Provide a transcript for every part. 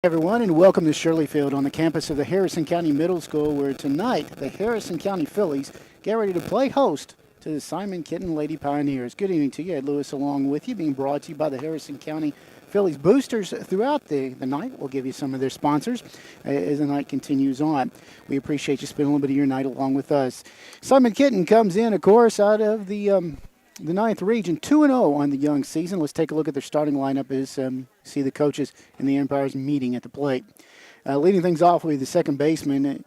Everyone, and welcome to Shirley Field on the campus of the Harrison County Middle School, where tonight the Harrison County Fillies get ready to play host to the Simon Kenton Lady Pioneers. Good evening to you. Ed Lewis along with you, being brought to you by the Harrison County Fillies boosters throughout the night. We'll give you some of their sponsors as the night continues on. We appreciate you spending a little bit of your night along with us. Simon Kenton comes in, of course, out of the ninth region, 2-0 on the young season. Let's take a look at their starting lineup as see the coaches and the umpires meeting at the plate. Leading things off will be the second baseman,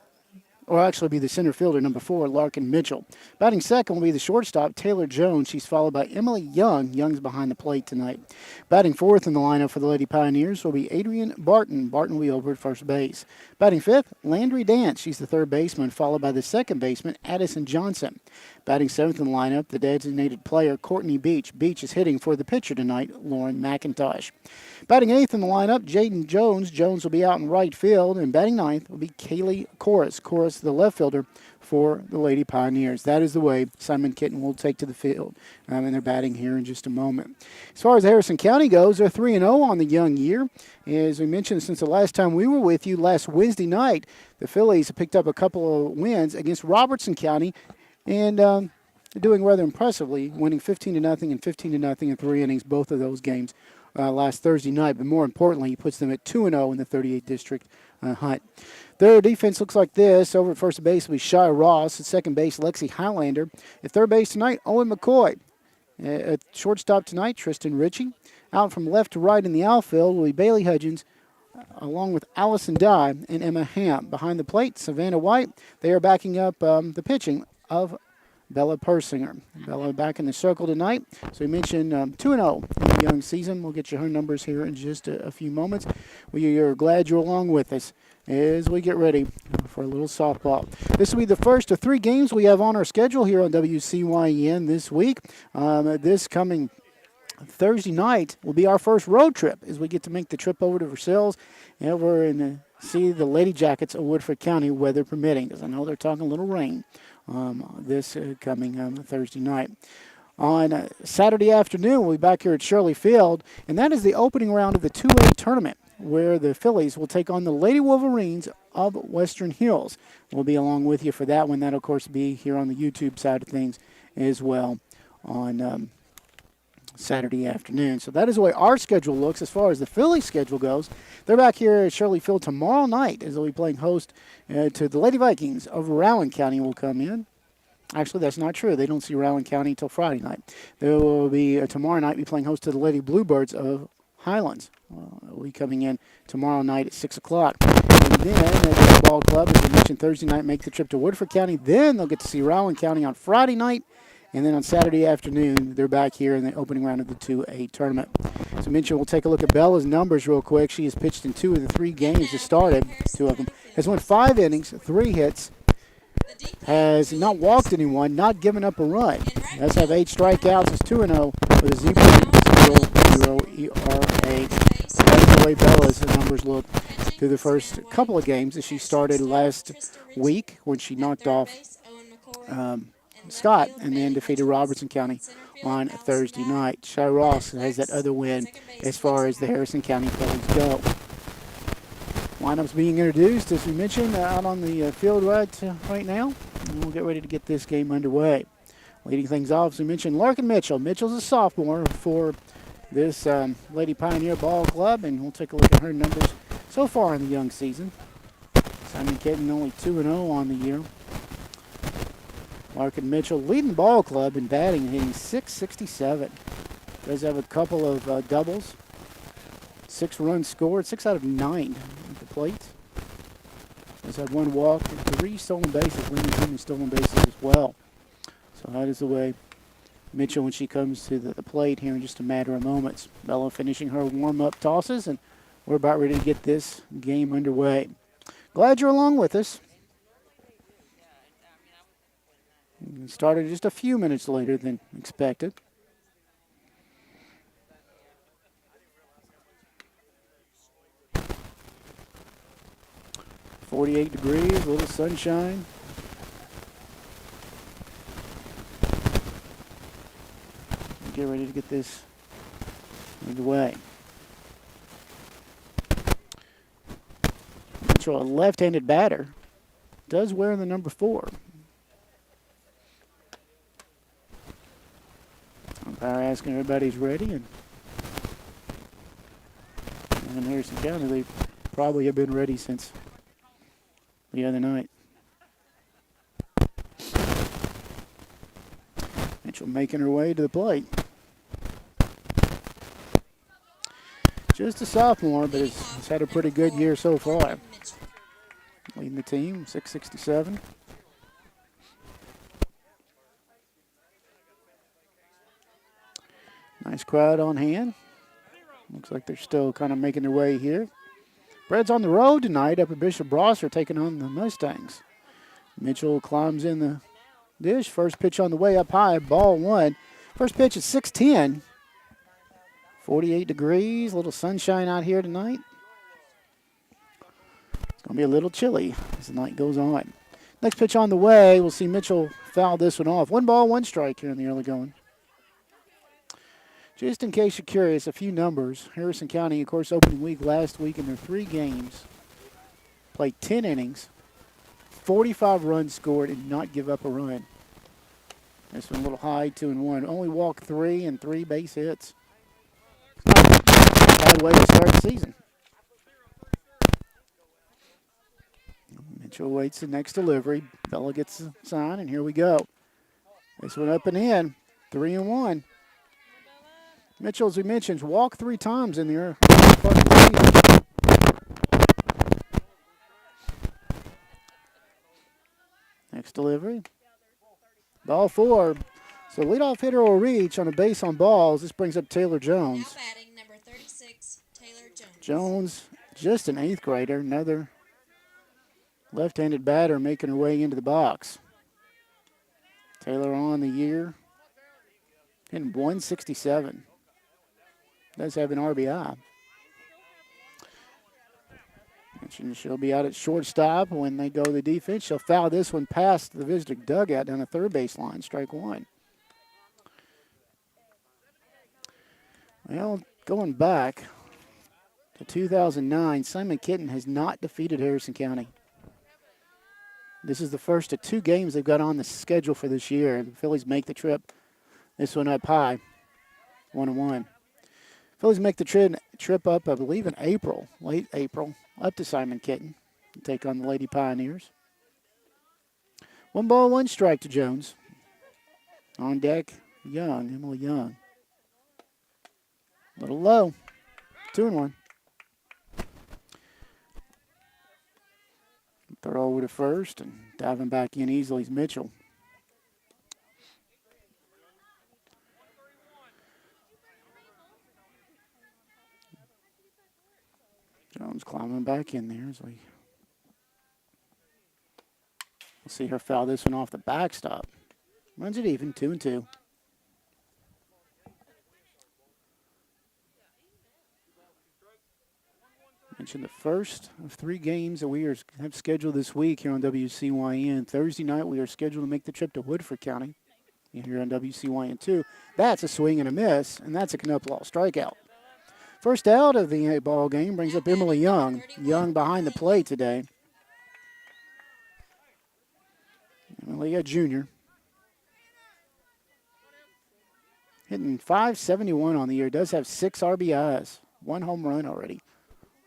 or actually be the center fielder, number 4, Larkin Mitchell. Batting second will be the shortstop, Taylor Jones. She's followed by Emily Young. Young's behind the plate tonight. Batting fourth in the lineup for the Lady Pioneers will be Adrian Barton. Barton will be over at first base. Batting fifth, Landry Dance. She's the third baseman, followed by the second baseman, Addison Johnson. Batting seventh in the lineup, the designated player, Courtney Beach. Beach is hitting for the pitcher tonight, Lauren McIntosh. Batting eighth in the lineup, Jaden Jones. Jones will be out in right field. And batting ninth will be Kaylee Corus. Corus, the left fielder for the Lady Pioneers. That is the way Simon Kenton will take to the field. And they're batting here in just a moment. As far as Harrison County goes, they're 3-0 on the young year. As we mentioned, since the last time we were with you last Wednesday night, the Fillies picked up a couple of wins against Robertson County and doing rather impressively, winning 15-0 and 15-0 in 3 innings, both of those games last Thursday night. But more importantly, he puts them at 2-0 in the 38th district hunt. Their defense looks like this. Over at first base will be Shy Ross. At second base, Lexi Highlander. At third base tonight, Owen McCoy. At shortstop tonight, Tristan Ritchie. Out from left to right in the outfield will be Bailey Hudgens, along with Allison Dye and Emma Ham. Behind the plate, Savannah White. They are backing up the pitching of Bella Persinger. Bella back in the circle tonight. So we mentioned 2-0 in the young season. We'll get you her numbers here in just a few moments. We are glad you're along with us as we get ready for a little softball. This will be the first of 3 games we have on our schedule here on WCYN this week. This coming Thursday night will be our first road trip as we get to make the trip over to Versailles and over and see the Lady Jackets of Woodford County, weather permitting, because I know they're talking a little rain this coming Thursday night. On Saturday afternoon, we'll be back here at Shirley Field, and that is the opening round of the 2A tournament, where the Fillies will take on the Lady Wolverines of Western Hills. We'll be along with you for that one. That'll, of course, be here on the YouTube side of things as well on Saturday afternoon. So that is the way our schedule looks as far as the Phillies schedule goes. They're back here at Shirley Field tomorrow night as they'll be playing host to the Lady Vikings of Rowan County will come in. Actually, that's not true. They don't see Rowan County until Friday night. They will be tomorrow night be playing host to the Lady Bluebirds of Highlands. Will be coming in tomorrow night at 6 o'clock. And then the ball club, as we mentioned, Thursday night make the trip to Woodford County. Then they'll get to see Rowan County on Friday night. And then on Saturday afternoon, they're back here in the opening round of the 2A tournament. As I mentioned, we'll take a look at Bella's numbers real quick. She has pitched in 2 of the 3 games that started, 2 of them. Has won 5 innings, 3 hits. Has not walked anyone, not given up a run. Does have 8 strikeouts. Is 2-0 with a 0.00 ERA. That's the way Bella's numbers look through the first couple of games that she started last week when she knocked off Scott and then defeated Robertson County on Thursday night. Shy Ross has that other win as far as the Harrison County Fillies go. Lineups being introduced, as we mentioned, out on the field right now. And we'll get ready to get this game underway. Leading things off, as we mentioned, Larkin Mitchell. Mitchell's a sophomore for this Lady Pioneer Ball Club, and we'll take a look at her numbers so far in the young season. Simon Kenton only 2-0 on the year. Larkin Mitchell leading the ball club in batting and hitting .667. Does have a couple of doubles. 6 runs scored, 6 out of 9 at the plate. Does have 1 walk and 3 stolen bases, leading him in stolen bases as well. So that is the way Mitchell when she comes to the plate here in just a matter of moments. Bella finishing her warm-up tosses, and we're about ready to get this game underway. Glad you're along with us. Started just a few minutes later than expected. .48 degrees, a little sunshine. Get ready to get this underway. Mitchell, a left-handed batter, does wear the number 4. Umpire asking everybody's ready, and in Harrison County, they probably have been ready since the other night. Mitchell making her way to the plate. Just a sophomore, but has had a pretty good year so far. Leading the team, 667. Nice crowd on hand. Looks like they're still kind of making their way here. Bread's on the road tonight up at Bishop Brosser taking on the Mustangs. Mitchell climbs in the dish. First pitch on the way up high, ball 1. First pitch at 6:10. 48 degrees, a little sunshine out here tonight. It's going to be a little chilly as the night goes on. Next pitch on the way, we'll see Mitchell foul this one off. 1 ball, 1 strike here in the early going. Just in case you're curious, a few numbers. Harrison County, of course, opening week last week in their 3 games. Played 10 innings, 45 runs scored, and not give up a run. This one a little high, 2-1. Only walked 3 and 3 base hits. Not a bad way to start the season. Mitchell waits the next delivery. Bella gets the sign, and here we go. This one up and in, 3-1. Mitchell, as we mentioned, walked 3 times in the early part of the season. Next delivery. Ball 4. So leadoff hitter will reach on a base on balls. This brings up Taylor Jones. Now batting number 36, Taylor Jones. Jones, just an 8th grader, another left-handed batter making her way into the box. Taylor on the year, hitting 167. Does have an RBI. Mentioned she'll be out at shortstop when they go to the defense. She'll foul this one past the visitor dugout down the third base line, strike 1. Well, going back to 2009, Simon Kenton has not defeated Harrison County. This is the first of 2 games they've got on the schedule for this year. The Fillies make the trip. This one up high, 1-1. Fillies make the trip up, I believe, in April, late April, up to Simon Kenton to take on the Lady Pioneers. 1 ball, 1 strike to Jones. On deck, Emily Young. A little low, 2-1. Throw over to first, and diving back in easily is Mitchell. Jones climbing back in there as we'll see her foul this one off the backstop. Runs it even, 2-2. Mentioned the first of 3 games that we have scheduled this week here on WCYN. Thursday night, we are scheduled to make the trip to Woodford County here on WCYN2. That's a swing and a miss, and that's a Knuplau strikeout. First out of the ball game brings up Emily Young. Young behind the plate today. Emily, a junior. Hitting .571 on the year. Does have 6 RBIs. 1 home run already.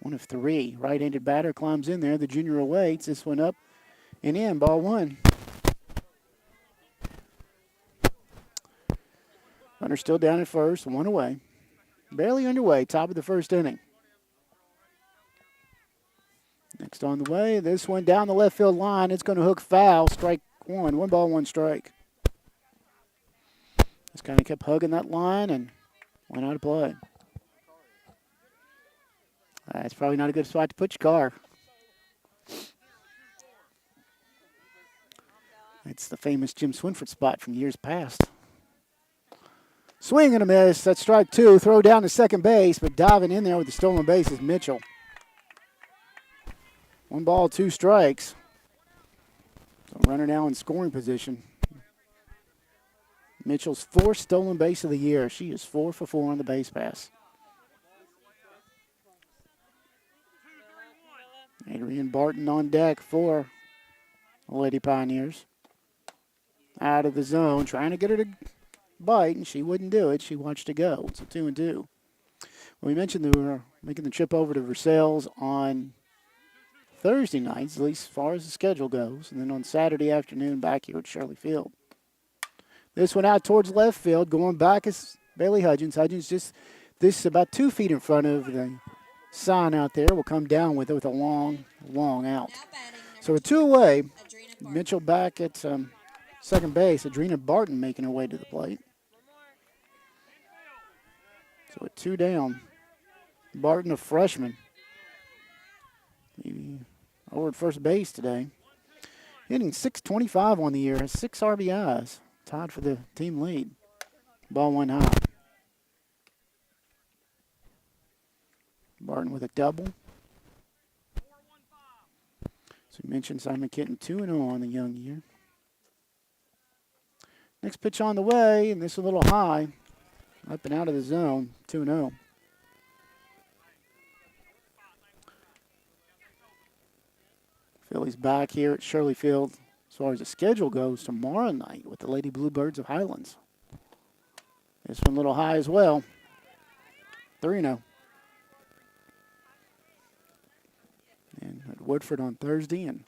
1 of 3. Right-handed batter climbs in there. The junior awaits. This one up and in. Ball 1. Runner still down at first. 1 away. Barely underway. Top of the first inning. Next on the way. This one down the left field line. It's going to hook foul. Strike 1. 1 ball, 1 strike. Just kind of kept hugging that line and went out of play. That's probably not a good spot to put your car. It's the famous Jim Swinford spot from years past. Swing and a miss. That's strike 2. Throw down to second base, but diving in there with the stolen base is Mitchell. 1 ball, 2 strikes. So runner now in scoring position. Mitchell's 4th stolen base of the year. She is 4 for 4 on the base pass. Adrian Barton on deck for the Lady Pioneers. Out of the zone, trying to get her to bite, and she wouldn't do it. She watched it go. It's a 2-2. Well, we mentioned that we were making the trip over to Versailles on Thursday nights, at least as far as the schedule goes, and then on Saturday afternoon back here at Shirley Field. This one out towards left field, going back is Bailey Hudgens. Hudgens just this about 2 feet in front of the sign out there. Will come down with it with a long, long out. So a 2 away. Mitchell back at second base. Adrena Barton making her way to the plate. So a 2 down. Barton, a freshman. Maybe over at first base today. Hitting .625 on the year. Has 6 RBIs. Tied for the team lead. Ball 1 high. Barton with a double. So we mentioned Simon Kenton 2-0 on the young year. Next pitch on the way, and this a little high. Up and out of the zone, 2-0. Phillies back here at Shirley Field as far as the schedule goes tomorrow night with the Lady Bluebirds of Highlands. This one a little high as well. 3-0. And at Woodford on Thursday and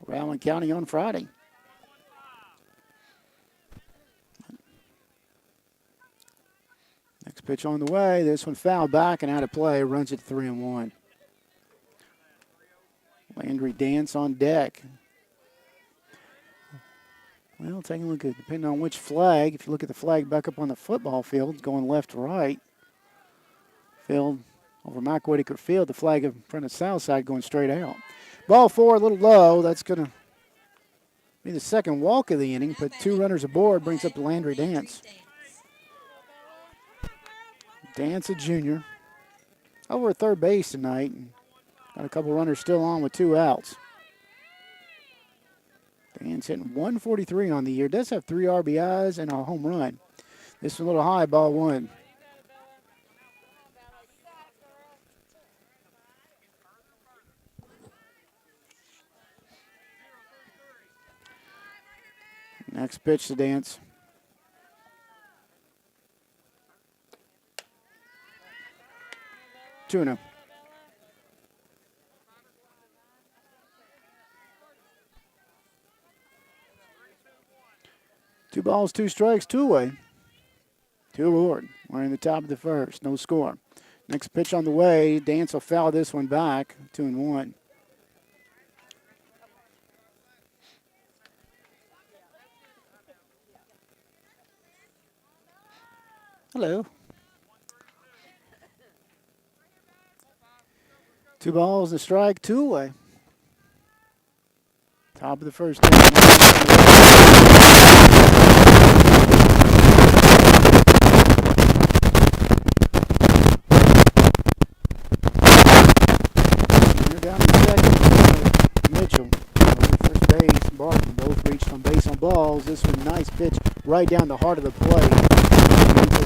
Rowland County on Friday. Next pitch on the way. This one fouled back and out of play. Runs it 3-1. Landry Dance on deck. Well, taking a look at, depending on which flag, if you look at the flag back up on the football field, it's going left to right. Field over Mike Whitaker Field, the flag in front of Southside going straight out. Ball 4, a little low. That's going to be the second walk of the inning. Put 2 runners aboard, brings up Landry Dance. Dance, a junior. Over at third base tonight. Got a couple runners still on with 2 outs. Dan's hitting 143 on the year. Does have 3 RBIs and a home run. This is a little high, ball 1. Next pitch to Dance. Two-0. Two balls, 2 strikes, 2 away. 2 aboard. We're in the top of the first. No score. Next pitch on the way. Dance will foul this one back. 2-1. Hello. 2 balls, a strike, 2 away. Top of the first. Down to second. Mitchell, first base, Barton, both reached on base on balls. This one, nice pitch right down the heart of the plate.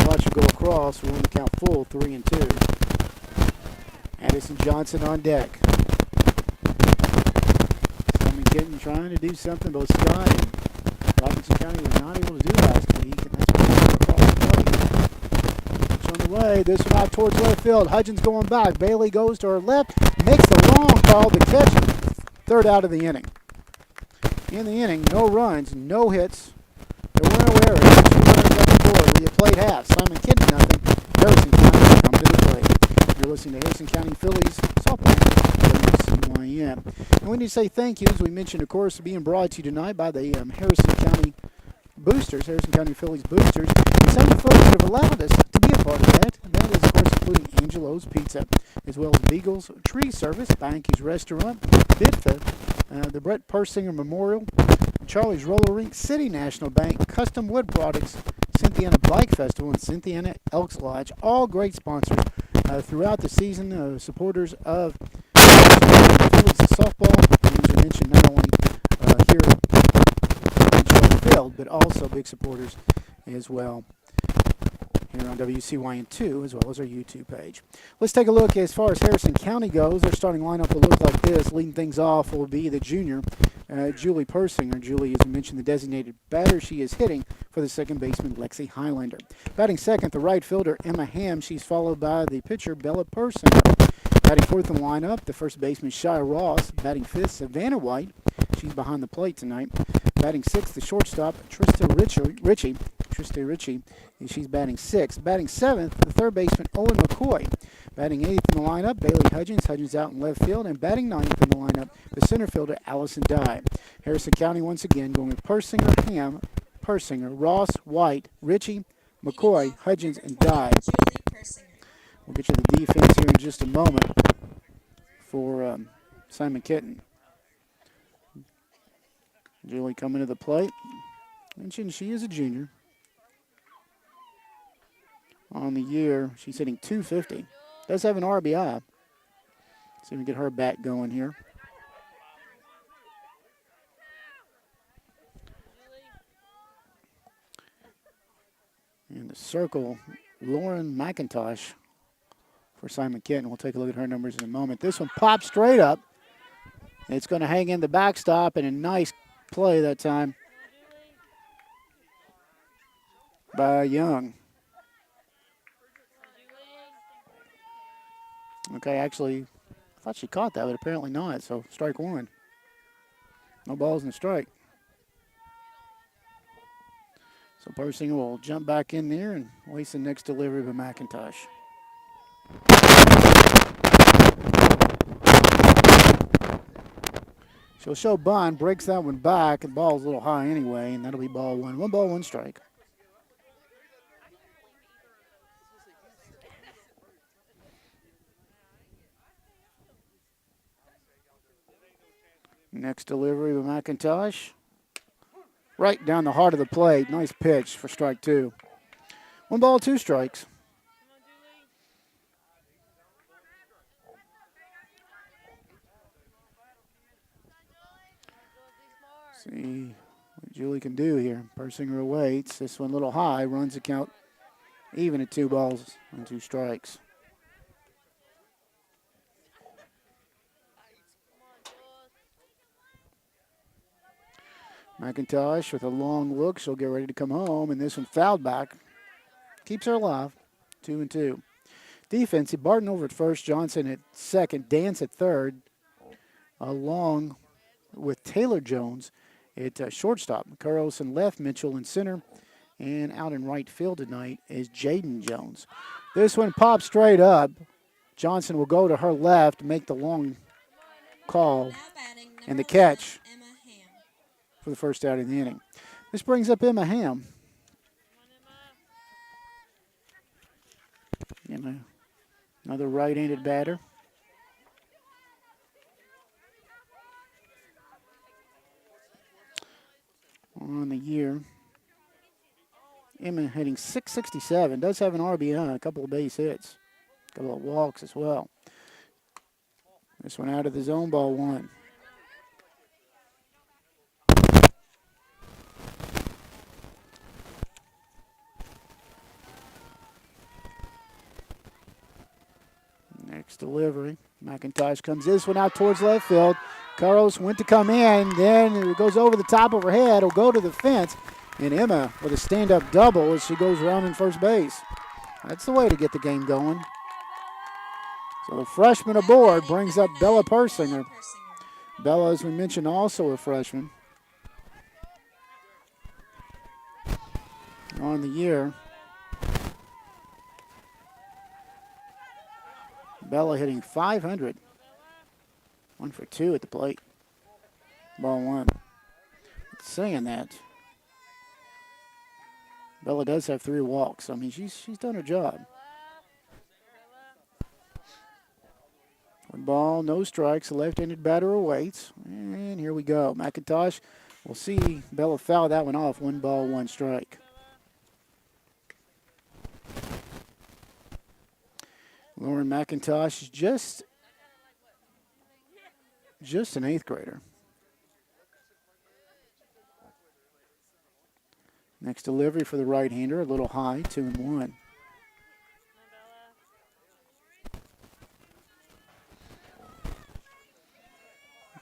Watch it go across. We're on the count full, 3-2. Addison Johnson on deck. Simon Kenton trying to do something. Both Scott and Robinson County were not able to do last week, and that's what across the plate. Pitch on the way. This one out towards left field. Hudgens going back. Bailey goes to her left. Makes the long call to catch. Third out of the inning. In the inning, no runs, no hits. There were no errors. 2 runners up the board. We have played half. Simon Kenton nothing. Harrison County come to the plate. You're listening to Harrison County Fillies softball. WCYM. And we need to say thank you, as we mentioned, of course, being brought to you tonight by the Harrison County Boosters, Harrison County Fillies Boosters. And some of the folks that have allowed us to be a part of that. And that is, of course, including Angelo's Pizza, as well as Beagle's Tree Service, Banky's Restaurant, BIDFA, the Brett Persinger Memorial, Charlie's Roller Rink, City National Bank, Custom Wood Products, Cynthiana Bike Festival, and Cynthiana Elks Lodge. All great sponsors throughout the season, supporters of Phillies softball. And as I mentioned, not only here in Sheffield, but also big supporters as well. here on WCYN2 as well as our YouTube page. Let's take a look as far as Harrison County goes. Their starting lineup will look like this. Leading things off will be the junior, Julie Persinger. Julie, as we mentioned, the designated batter. She is hitting for the second baseman, Lexi Highlander. Batting second, the right fielder, Emma Ham. She's followed by the pitcher, Bella Persinger. Batting fourth in the lineup, the first baseman, Shia Ross. Batting fifth, Savannah White. She's behind the plate tonight. Batting sixth, the shortstop, Trista Ritchie, and she's batting sixth. Batting seventh, the third baseman, Owen McCoy. Batting eighth in the lineup, Bailey Hudgens out in left field. And batting ninth in the lineup, the center fielder, Allison Dye. Harrison County once again going with Persinger, Ham, Persinger, Ross, White, Ritchie, McCoy, Hudgens, and Dye. Julie Persinger. We'll get you the defense here in just a moment for Simon Kenton. Julie coming to the plate. Mentioned she is a junior. On the year, she's hitting .250. Does have an RBI. See if we can get her bat going here. In the circle, Lauren McIntosh for Simon Kenton. We'll take a look at her numbers in a moment. This one pops straight up. It's going to hang in the backstop, and a nice play that time by Young. Okay, actually, I thought she caught that, but apparently not, so strike one. No balls in the strike. So Persinger will jump back in there and waste the next delivery by McIntosh. She'll show bunt, breaks that one back. The ball's a little high anyway, and that'll be ball one. 1 ball, 1 strike. Next delivery by McIntosh. Right down the heart of the plate. Nice pitch for strike two. 1 ball, 2 strikes. See what Julie can do here. Persinger awaits. This one a little high. Runs the count even at 2 balls and 2 strikes. McIntosh with a long look. She'll get ready to come home. And this one fouled back. Keeps her alive. 2-2. Defense, Barton over at first. Johnson at second. Dance at third. Along with Taylor Jones at shortstop. Carlson left. Mitchell in center. And out in right field tonight is Jaden Jones. This one pops straight up. Johnson will go to her left, make the long call, Now batting and the number catch 11, Emma Ham. for the first out of the inning. This brings up Emma Ham. Emma, another right-handed batter. On the year, Emma hitting .667. Does have an RBI, a couple of base hits, a couple of walks as well. This one out of the zone, ball one. Next delivery. McIntosh comes this one out towards left field. Carlos went to come in, then it goes over the top of her head. It'll go to the fence, and Emma with a stand-up double as she goes around in first base. That's the way to get the game going. So the freshman aboard brings up Bella Persinger. Bella, as we mentioned, also a freshman. On the year, Bella hitting .500. 1 for 2 at the plate. Ball one. Saying that, Bella does have 3 walks. I mean, she's done her job. 1 ball, no strikes. The left-handed batter awaits. And here we go. McIntosh, we'll see Bella foul that one off. 1 ball, 1 strike. Lauren McIntosh is just an 8th grader. Next delivery for the right-hander, a little high, 2-1.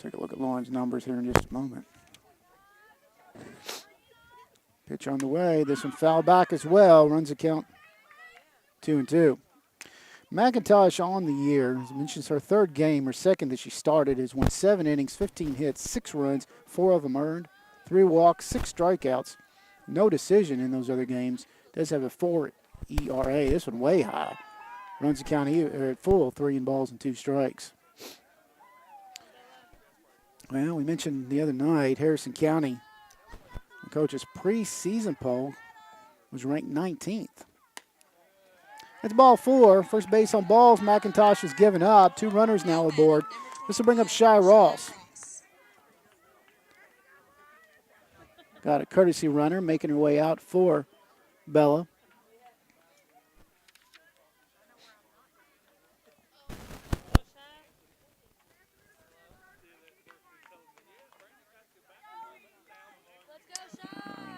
Take a look at Lauren's numbers here in just a moment. Pitch on the way. This one foul back as well. Runs the count 2-2. McIntosh on the year, as mentioned, it's her third game, or second that she started, has won 7 innings, 15 hits, 6 runs, 4 of them earned, 3 walks, 6 strikeouts. No decision in those other games. Does have a 4 ERA. This one way high. Runs the count at full, 3 balls and 2 strikes. Well, we mentioned the other night, Harrison County, the coach's preseason poll was ranked 19th. It's ball 4. First base on balls. McIntosh is given up. 2 runners now aboard. This will bring up Shy Ross. Got a courtesy runner making her way out for Bella.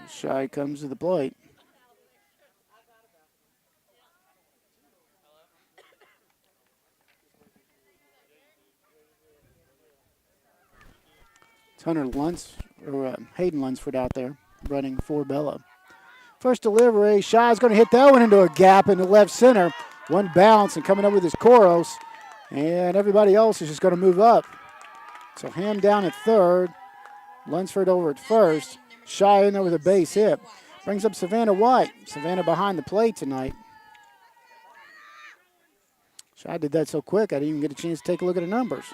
Shy comes to the plate. Hunter Hayden Lunsford out there running for Bella. First delivery, Shy's going to hit that one into a gap in the left center. One bounce and coming up with his Koros, and everybody else is just going to move up. So Ham down at third, Lunsford over at first. Shy in there with a base hit. Brings up Savannah White. Savannah behind the plate tonight. Shy did that so quick I didn't even get a chance to take a look at the numbers.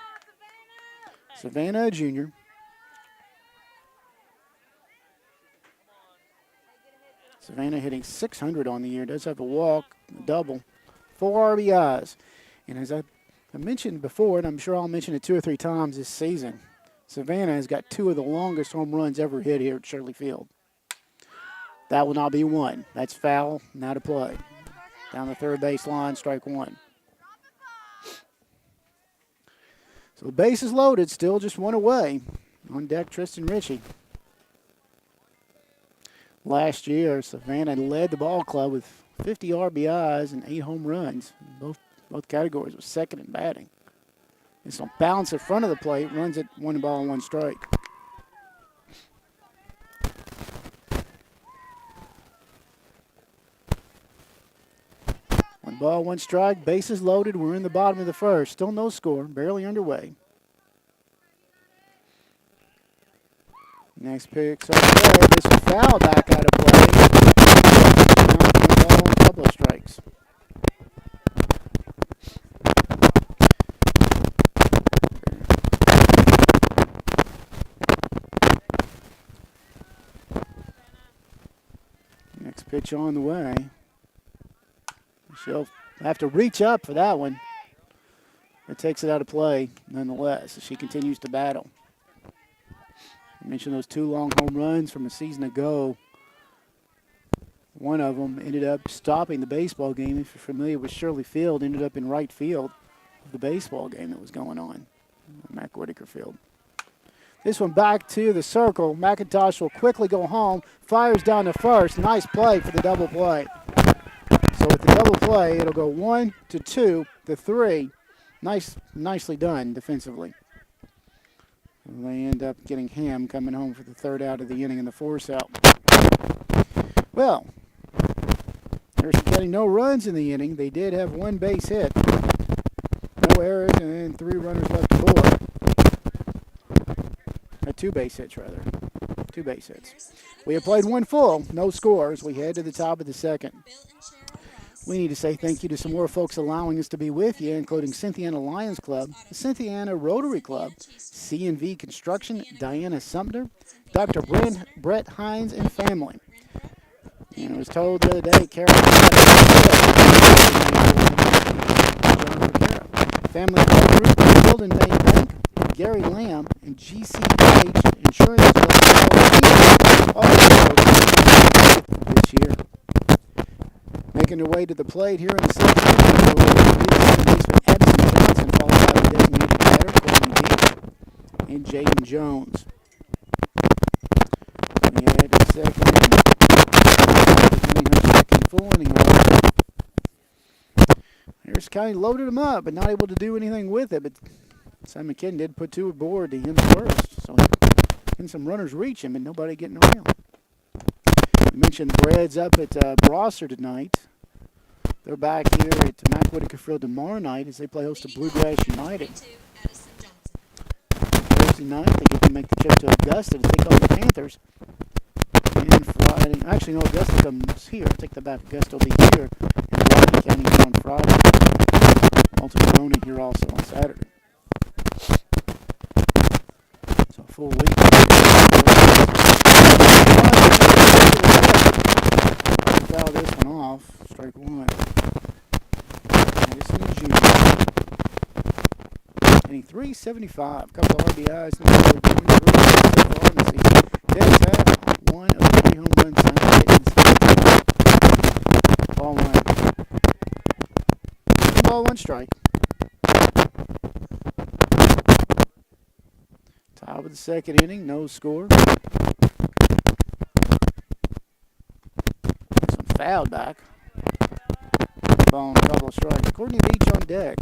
Savannah, a junior. Savannah hitting .600 on the year. Does have a walk, a double, 4 RBIs. And as I mentioned before, and I'm sure I'll mention it 2 or 3 times this season, Savannah has got 2 of the longest home runs ever hit here at Shirley Field. That will not be one. That's foul, now to play. Down the third base line, strike 1. So the base is loaded, still just 1 away. On deck, Tristan Ritchie. Last year, Savannah led the ball club with 50 RBIs and 8 home runs. Both categories was second in batting. This will bounce in front of the plate, runs it 1 ball and 1 strike. One ball, 1 strike, bases loaded. We're in the bottom of the first. Still no score, barely underway. Next pitch, okay, this is foul back out of play. One ball and a couple of strikes. Next pitch on the way. She'll have to reach up for that one. It takes it out of play nonetheless as she continues to battle. I mentioned those 2 long home runs from a season ago. One of them ended up stopping the baseball game. If you're familiar with Shirley Field, ended up in right field of the baseball game that was going on. Mac Whitaker Field. This one back to the circle. McIntosh will quickly go home. Fires down to first. Nice play for the double play. So with the double play, it'll go 1 to 2 to 3. Nicely done defensively. And they end up getting Ham coming home for the 3rd out of the inning and the 4th out. Well, Harrison County no runs in the inning. They did have 1 base hit. No errors and 3 runners left aboard. 2 base hits, rather. 2 base hits. We have played 1 full. No scores. We head to the top of the 2nd. We need to say thank you to some more folks allowing us to be with you, including Cynthiana Lions Club, the Cynthiana Rotary Club, C&V Construction, Diana Sumter, Dr. Brett Hines, and family. And I was told the other day, Carol, Family Club Group, Golden Bank, Gary Lamb, and GCH Insurance this year. Making their way to the plate here in the 6th inning, Edison Johnson, followed by the designated batter, Coleman Dean, and Jaden Jones. We had a 2nd inning, her 2nd full inning. Harris County loaded them up, but not able to do anything with it. But Simon Kenton did put 2 aboard to end the first, so getting some runners reach him and nobody getting around. We mentioned the Brads up at Brosser tonight. They're back here at Mac Whitaker Field tomorrow night as they play host to Bluegrass United. 22, Addison Johnson. Thursday night, they get to make the trip to Augusta to take on the Panthers. And Friday, actually, no, Augusta comes here. I take that back. Augusta will be here. And Rocky County here on Friday. Multiple here also on Saturday. So a full week. Foul this one off. Strike 1. Madison Jr. Hitting .375. Couple of RBIs. So far in the season. Dead tag. 1 of 3 home runs tonight. Ball 1. 1 ball, 1 strike. Top of the second inning. No score. Some foul back. Ball and a couple of strikes. Courtney Beach on deck.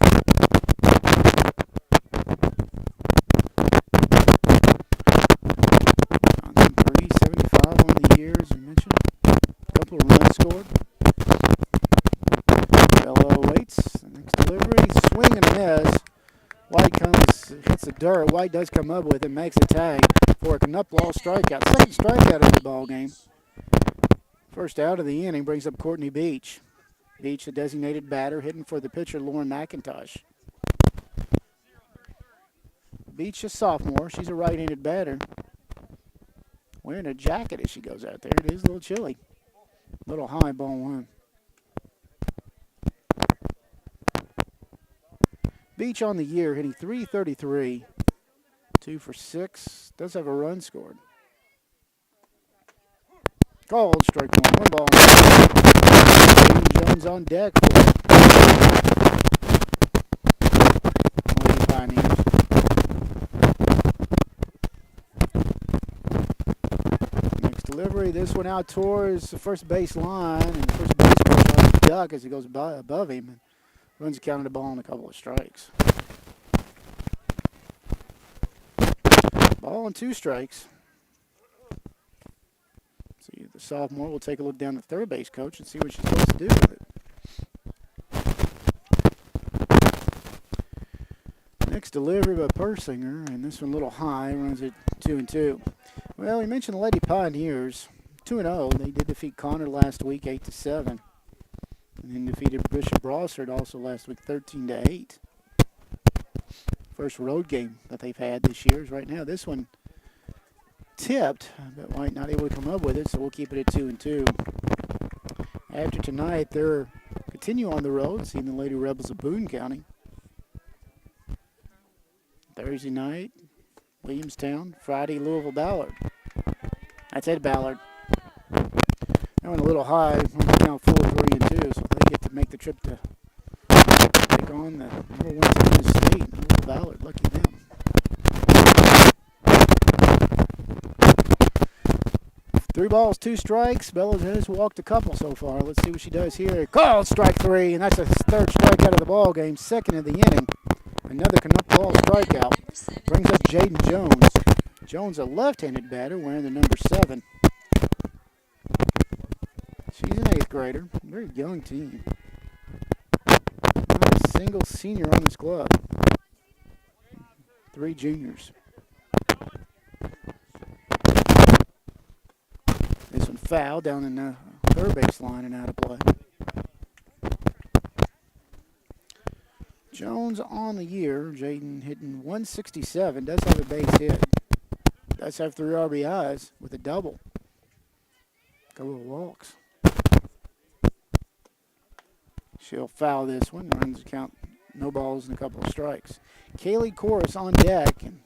Johnson 375 on the year, as we mentioned. A couple of runs scored. Bello waits. The next delivery. Swing and a miss. White hits the dirt. White does come up with it, makes a tag for a Knuppel strikeout. Second strikeout of the ball game. First out of the inning brings up Courtney Beach. Beach, the designated batter, hitting for the pitcher, Lauren McIntosh. Beach, a sophomore. She's a right-handed batter. Wearing a jacket as she goes out there. It is a little chilly. A little high, ball 1. Beach on the year, hitting .333. 2 for 6. Does have a run scored. Called strike 1. 1 ball. Jones on deck for Lady Pioneers. Next delivery, this one out towards the first base line, and the first base tries to duck as he goes above him and runs the count of the ball on a couple of strikes. Ball and 2 strikes. See, the sophomore will take a look down the third base coach and see what she's supposed to do with it. Next delivery by Persinger, and this one a little high, runs it 2-2. Well, we mentioned the Lady Pioneers, 2-0. They did defeat Connor last week, 8-7, and then defeated Bishop Brossard also last week, 13-8. First road game that they've had this year is right now. This one tipped, but White not able to come up with it, so we'll keep it at 2-2. After tonight, they're continue on the road, seeing the Lady Rebels of Boone County. Thursday night, Williamstown. Friday, Louisville Ballard. That's Ed Ballard. That went a little high. We're now 4-3-2, so they get to make the trip to take on the number 1 team in the state, Louisville Ballard. Lucky them. Three balls, 2 strikes. Bella has walked a couple so far. Let's see what she does here. Called strike 3, and that's a third strikeout of the ball game. Second of the inning. Another Knuppel strikeout. Brings up Jaden Jones. Jones, a left-handed batter, wearing the number 7. She's an 8th grader. Very young team. Not a single senior on this club. 3 juniors. This one foul down in the third base line and out of play. Jones on the year. Jaden hitting .167. Does have a base hit. Does have 3 RBIs with a double. Couple of walks. She'll foul this one. Runs the count. No balls and a couple of strikes. Kaylee Corus on deck. And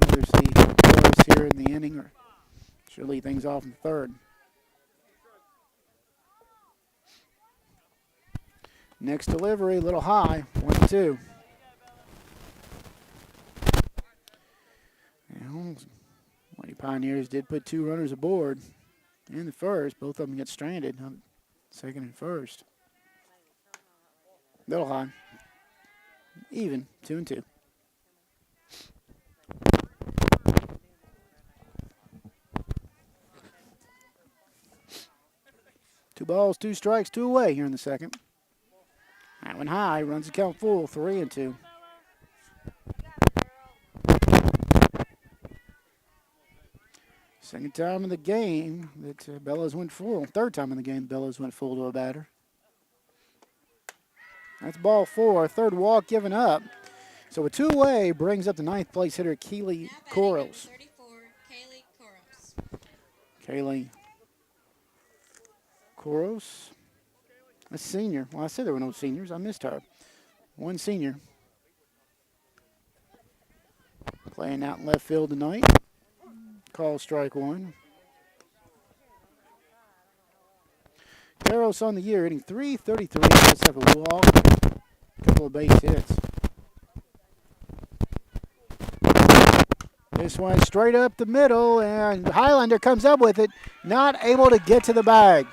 there's the Corus here in the inning. Or she'll lead things off in the third. Next delivery, a little high, 1-2. Lady Pioneers did put 2 runners aboard in the first. Both of them get stranded, second and first. Little high. Even, 2-2. 2 balls, 2 strikes, 2 away here in the second. That one high, runs the count full, 3-2. Second time in the game that Bellows went full. Third time in the game Bellows went full to a batter. That's ball 4. Third walk given up. So a 2-away brings up the 9th place hitter, Keely Koros. 34, Kaylee Koros. Kaylee Koros. A senior. Well, I said there were no seniors. I missed her. One senior. Playing out in left field tonight. Call strike 1. Koros on the year, hitting .333. Does have a walk, a couple of base hits. This one straight up the middle, and Highlander comes up with it, not able to get to the bag.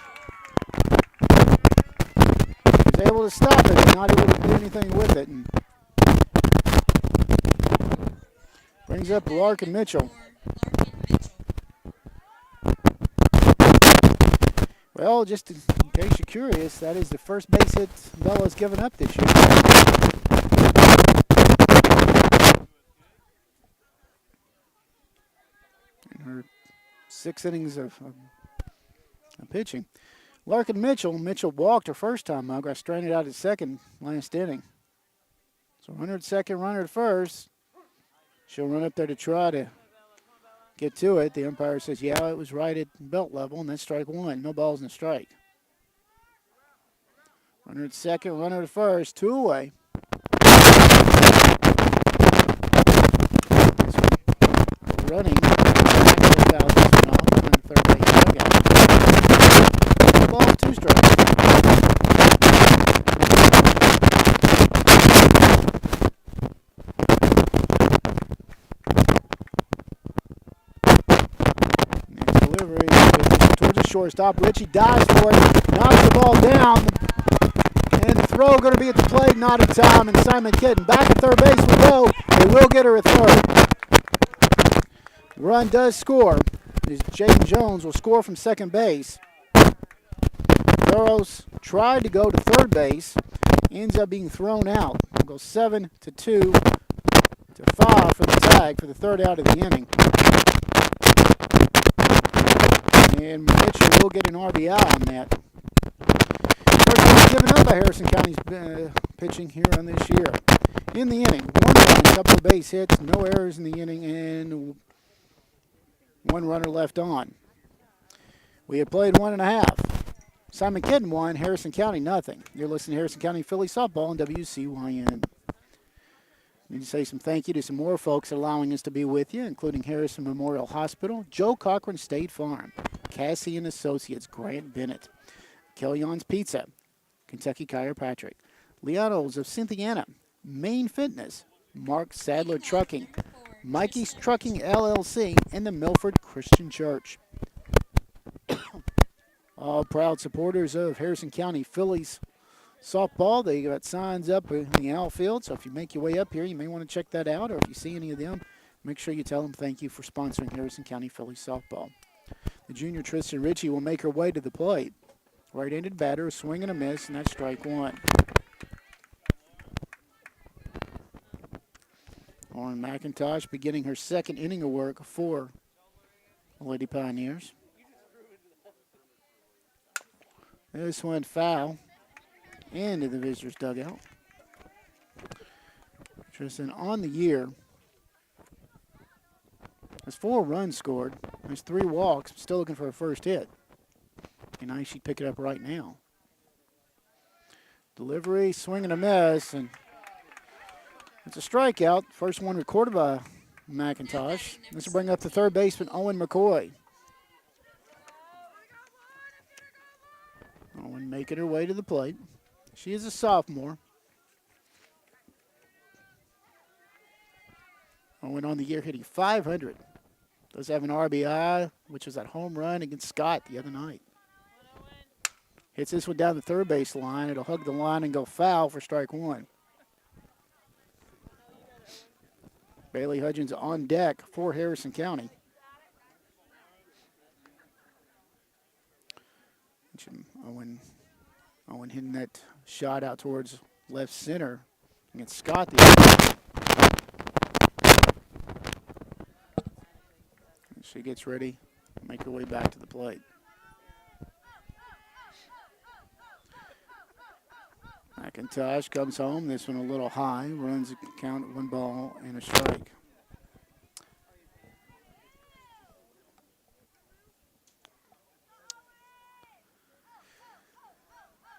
He was able to stop it, but not able to do anything with it. And brings up Larkin Mitchell. Well, just in case you're curious, that is the first base hit Bella's given up this year. In her 6 innings of pitching. Larkin Mitchell walked her first time out, got stranded out at second last inning. So runner at second, runner at first. She'll run up there to try to get to it. The umpire says, yeah, it was right at belt level, and that's strike 1. No balls and a strike. Runner at second, runner at first, 2 away. Running. Foul this one off on the third base dugout. 1 ball, 2 strikes. Delivery towards the shortstop. Richie dives for it, knocks the ball down, and the throw going to be at the plate, not in time. And Simon Kenton back at third base will go. They will get her at third. The run does score. Jaden Jones will score from second base. Burrows tried to go to third base, ends up being thrown out. We'll go 7-2 to 5 for the tag for the third out of the inning. And Mitchell will get an RBI on that. First one given up by Harrison County's pitching here on this year. In the inning, 1 run, a couple of base hits, no errors in the inning, and 1 runner left on. We have played 1.5. Simon Kenton 1, Harrison County nothing. You're listening to Harrison County Fillies softball on WCYN. I need to say some thank you to some more folks allowing us to be with you, including Harrison Memorial Hospital, Joe Cochran State Farm, Cassie and Associates, Grant Bennett, Kellyan's Pizza, Kentucky Chiropractic, Leonos of Cynthiana, Maine Fitness, Mark Sadler Trucking, Mikey's Trucking LLC, and the Milford Christian Church. All proud supporters of Harrison County Fillies softball. They got signs up in the outfield, so if you make your way up here, you may want to check that out, or if you see any of them, make sure you tell them thank you for sponsoring Harrison County Fillies softball. The junior Tristan Ritchie will make her way to the plate. Right-handed batter, a swing and a miss, and that's strike 1. Lauren McIntosh beginning her 2nd inning of work for the Lady Pioneers. This one foul into the visitors' dugout. Tristan on the year has 4 runs scored. There's 3 walks. Still looking for a first hit. Be nice she'd pick it up right now. Delivery, swing and a miss, and it's a strikeout. First one recorded by McIntosh. This will bring up the third baseman, Owen McCoy. Owen making her way to the plate. She is a sophomore. Owen on the year hitting .500. Does have an RBI, which was that home run against Scott the other night. Hits this one down the third base line. It'll hug the line and go foul for strike 1. Bailey Hudgens on deck for Harrison County. pitch. And Owen hitting that shot out towards left center against Scott. She gets ready to make her way back to the plate. McIntosh comes home. This one a little high. Runs a count at 1 ball and a strike.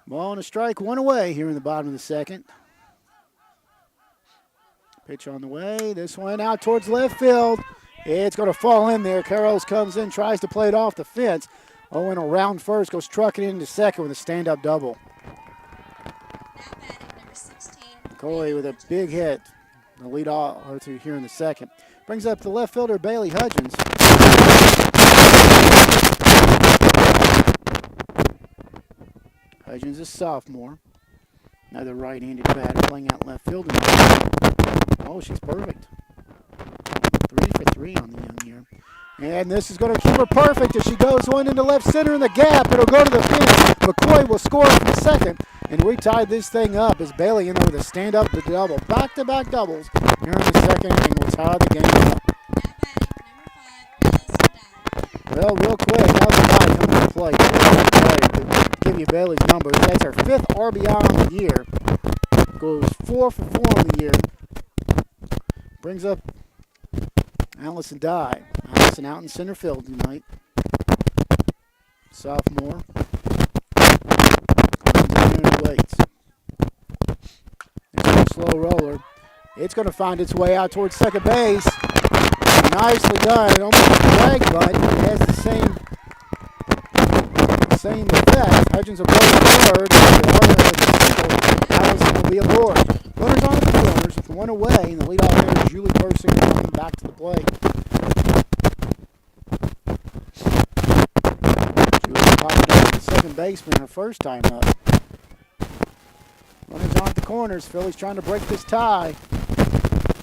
Ball and a strike, 1 away here in the bottom of the second. Pitch on the way. This one out towards left field. It's going to fall in there. Carroll comes in, tries to play it off the fence. Owen around first, goes trucking into second with a stand-up double. McCoy with a big hit. The lead off or two here in the second. Brings up the left fielder, Bailey Hudgens. Hudgens, a sophomore. Another right-handed batter playing out left field. Oh, she's perfect. 3 for 3 on the young year. And this is going to keep her perfect as she goes one into left center in the gap. It'll go to the fence. McCoy will score from second. And we tied this thing up as Bailey in there with a stand-up to double. Back-to-back doubles here in the second inning. We'll tie the game up. Well, real quick, Nelson Dye coming to the plate. To give you Bailey's numbers. That's her 5th RBI on the year. Goes 4 for 4 on the year. Brings up Allison Dye. Allison out in center field tonight. Sophomore. Waits. It's a slow roller. It's going to find its way out towards second base. Nicely done. Almost a drag bunt. It has the same effect. Hudgens will go to third. Allison will be aboard. Runners on the corners with 1 away, and the leadoff hitter, Julie Persinger, coming back to the plate. Julie popped down to the second baseman her first time up. Runners on the corners. Phillies trying to break this tie.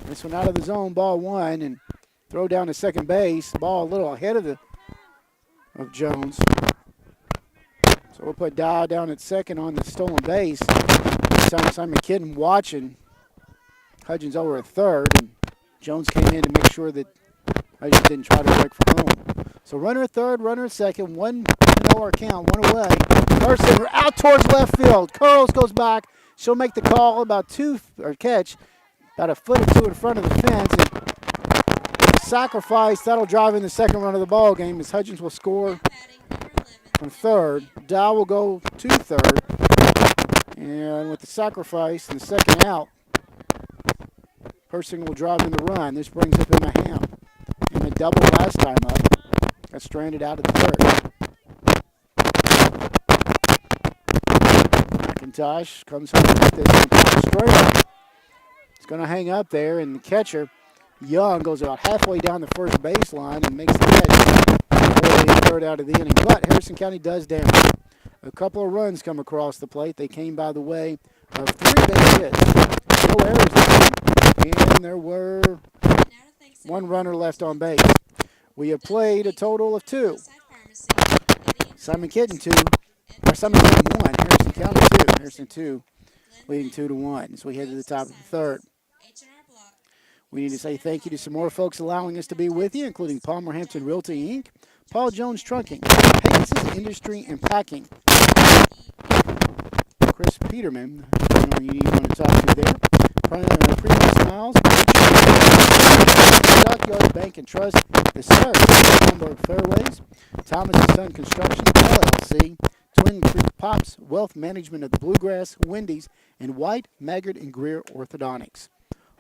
This one out of the zone, ball 1, and throw down to second base. Ball a little ahead of Jones. So we'll put Dye down at second on the stolen base. Simon Kenton watching Hudgens over at third, and Jones came in to make sure that Hudgens didn't try to break for home. So runner at third, runner at second, 1-0 our count, 1 away. Persinger out towards left field. Curls goes back. She'll make the call about catch about a foot or 2 in front of the fence. And sacrifice, that'll drive in the second run of the ball game as Hudgens will score from third. Dow will go to third. And with the sacrifice and the second out, Persinger will drive in the run. This brings up Emma Ham. Emma double last time up. Got stranded out at the third. McIntosh comes home with this straight up. It's going to hang up there, and the catcher, Young, goes about halfway down the first baseline and makes the catch early in the third out of the inning. But Harrison County does damage. A couple of runs come across the plate. They came by the way of 3 base hits. No errors this game. And there were 1 runner left on base. We have played a total of 2. Simon Kenton 2. Or Simon Kenton 1. Harrison County 2. Harrison 2. Leading 2-1 as we head to the top of the third. We need to say thank you to some more folks allowing us to be with you, including Palmer Hampton Realty, Inc., Paul Jones Trunking, Pegasus Industry and Packing, Chris Peterman, you want to talk to there, Premium Smiles, Stockyard Bank and Trust, the Sir, Hamburg Fairways, Thomas & Son Construction, LLC, Twin Creek Pops, Wealth Management of the Bluegrass, Wendy's, and White, Maggard, and Greer Orthodontics.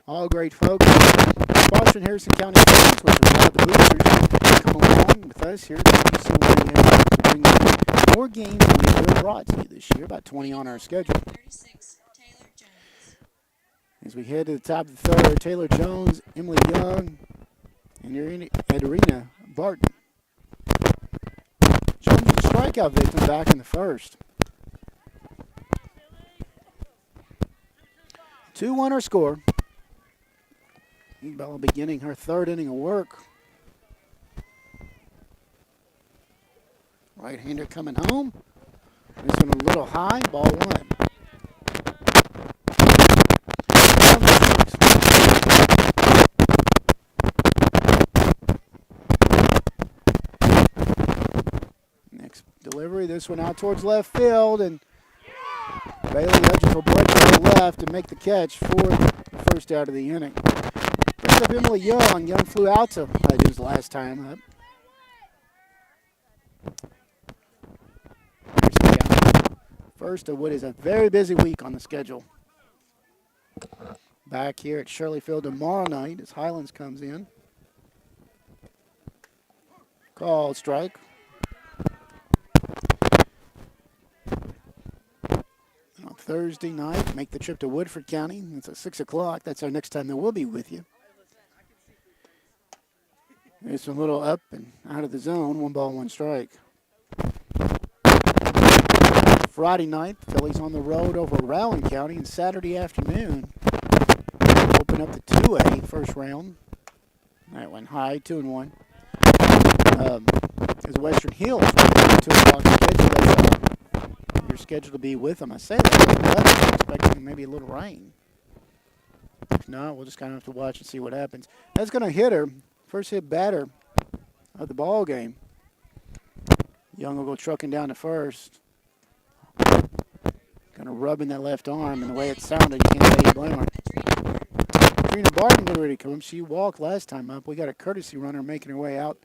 All great folks. Sponsoring Harrison County Fillies, which are proud the boosters come along with us here. So we bring more games than we ever brought to you this year, about 20 on our schedule. As we head to the top of the third, Taylor Jones, Emily Young, and Edarina Barton. Jones was a strikeout victim back in the first. 2-1 our score. Bella beginning her third inning of work. Right-hander coming home. This one a little high, ball one. Next delivery, this one out towards left field, and Bailey edges will break to the left and make the catch for the first out of the inning. Brings up Emily Young. Young flew out to Hedges last time up. First of what is a very busy week on the schedule. Back here at Shirley Field tomorrow night as Highlands comes in. Called strike. On Thursday night, make the trip to Woodford County. It's at 6 o'clock. That's our next time that we'll be with you. It's a little up and out of the zone. 1 ball, 1 strike. Friday night, Phillies on the road over Rowan County, and Saturday afternoon, open up the 2A first round. That went high, 2-1. As Western Hills, 2 o'clock schedule. You're scheduled to be with them. I say that, I'm expecting maybe a little rain. If not, we'll just kind of have to watch and see what happens. That's going to hit her. First hit batter of the ball game. Young will go trucking down to first. Kind of rubbing that left arm, and the way it sounded, you can't say you blame her. Trina Barton getting ready to come. She walked last time up. We got a courtesy runner making her way out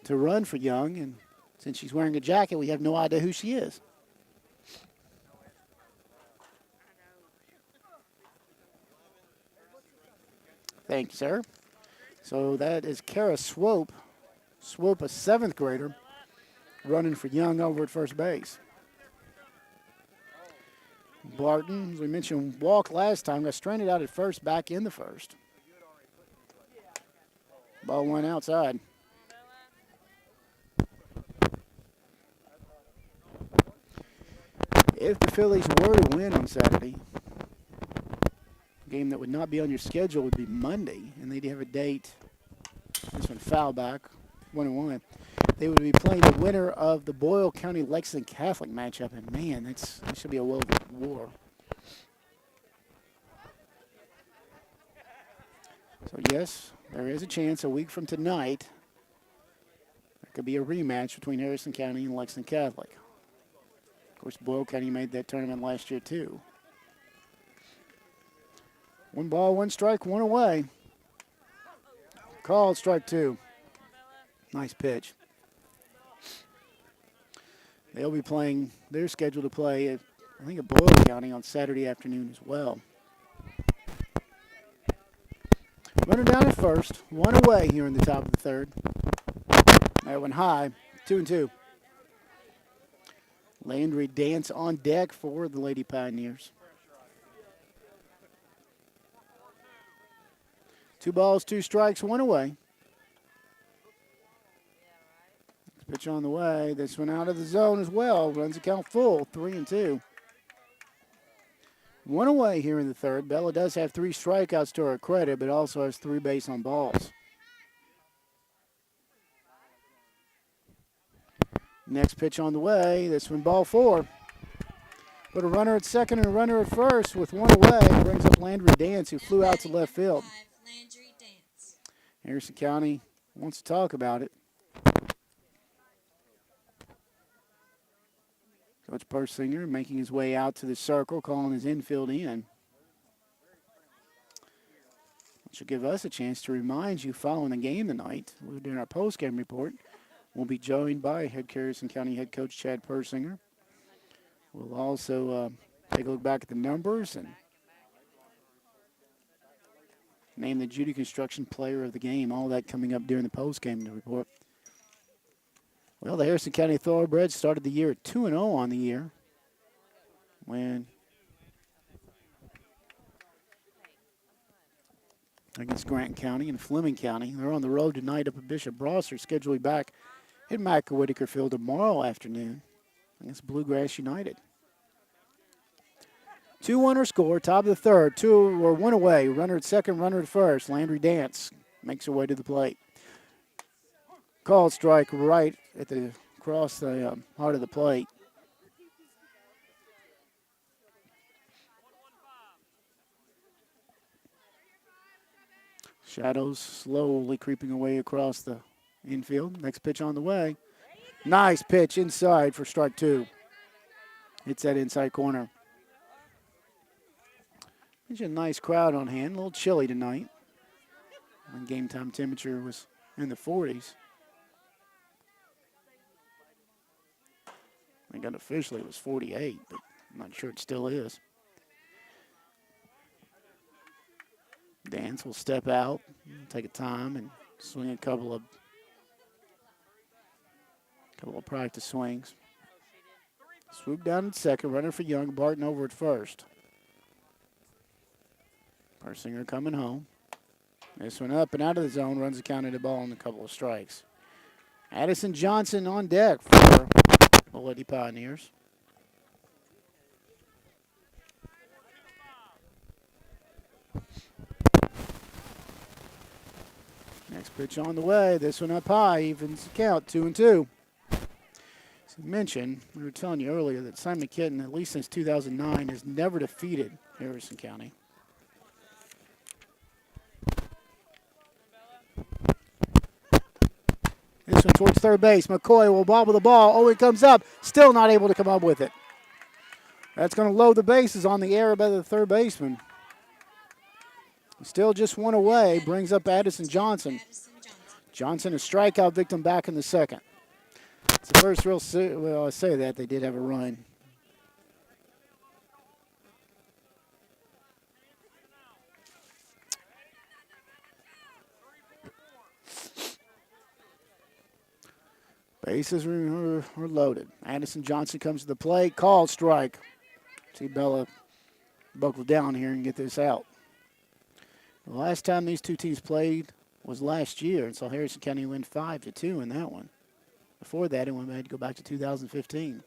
to run for Young, and since she's wearing a jacket, we have no idea who she is. Thank you, sir. So that is Kara Swope. Swope, a 7th grader, running for Young over at first base. Barton, as we mentioned, walked last time, got stranded out at first, back in the first. Ball went outside. If the Phillies were to win on Saturday, a game that would not be on your schedule would be Monday, and they'd have a date. This one foul back, 1-1. They would be playing the winner of the Boyle County Lexington Catholic matchup, and man, that should be a world war. So yes, there is a chance a week from tonight there could be a rematch between Harrison County and Lexington Catholic. Of course, Boyle County made that tournament last year too. 1 ball, 1 strike, 1 away. Called strike 2. Nice pitch. They'll be playing, they're scheduled to play, I think, at Boyle County on Saturday afternoon as well. Runner down at first, 1 away here in the top of the 3rd. That went high, 2-2. Landry Dance on deck for the Lady Pioneers. 2 balls, 2 strikes, 1 away. Pitch on the way. This one out of the zone as well. Runs the count full, 3-2. 1 away here in the 3rd. Bella does have 3 strikeouts to her credit, but also has 3 base on balls. Next pitch on the way. This one ball 4. Put a runner at second and a runner at first with 1 away. Brings up Landry Dance, who flew out to left field. Landry Dance. Harrison County wants to talk about it. Coach Persinger making his way out to the circle, calling his infield in. Which will give us a chance to remind you following the game tonight. We're doing our post-game report. We'll be joined by Harrison County head coach Chad Persinger. We'll also take a look back at the numbers and name the Judy Construction player of the game. All that coming up during the post-game report. Well, the Harrison County Thoroughbreds started the year at 2-0 on the year when against Grant County and Fleming County. They're on the road tonight up at Bishop Brosser, scheduled to be back at Macker-Whitaker Field tomorrow afternoon against Bluegrass United. 2-1 score, top of the 3rd, 1 away. Runner at second, runner at first. Landry Dance makes her way to the plate. Called strike right at the across the heart of the plate. Shadows slowly creeping away across the infield. Next pitch on the way. Nice pitch inside for strike 2. Hits that inside corner. There's a nice crowd on hand. A little chilly tonight. When game time temperature was in the 40s. I think unofficially it was 48, but I'm not sure it still is. Dance will step out, take a time, and swing a couple of practice swings. Swoop down at second, runner for Young, Barton over at first. Persinger coming home. This one up and out of the zone, runs the count at the ball and a couple of strikes. Addison Johnson on deck for the Lady Pioneers. Next pitch on the way. This one up high, evens the count, 2-2. As I mentioned, we were telling you earlier that Simon Kenton, at least since 2009, has never defeated Harrison County. This one towards third base. McCoy will bobble the ball. Oh, it comes up. Still not able to come up with it. That's going to load the bases on the air by the third baseman. Still just one away. Brings up Addison Johnson. Johnson, a strikeout victim back in the second. It's the first real, well, I say that. They did have a run. Bases are loaded. Addison Johnson comes to the plate. Called strike. See Bella buckle down here and get this out. The last time these two teams played was last year, and so Harrison County win 5-2 in that one. Before that, it had to go back to 2015.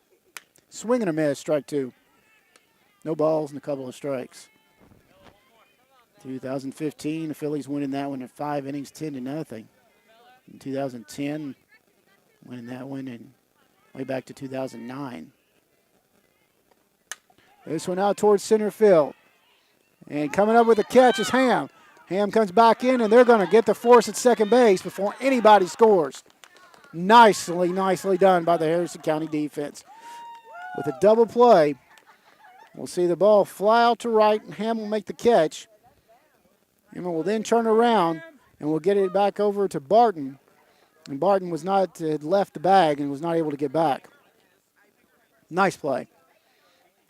Swing and a miss, strike 2. No balls and a couple of strikes. 2015, the Phillies winning that one in 5 innings, 10-0. In 2010, winning that one and way back to 2009. This one out towards center field. And coming up with a catch is Ham. Ham comes back in, and they're going to get the force at second base before anybody scores. Nicely done by the Harrison County defense. With a double play, we'll see the ball fly out to right, and Ham will make the catch. And will then turn around, and we'll get it back over to Barton. And Barton had left the bag and was not able to get back. Nice play.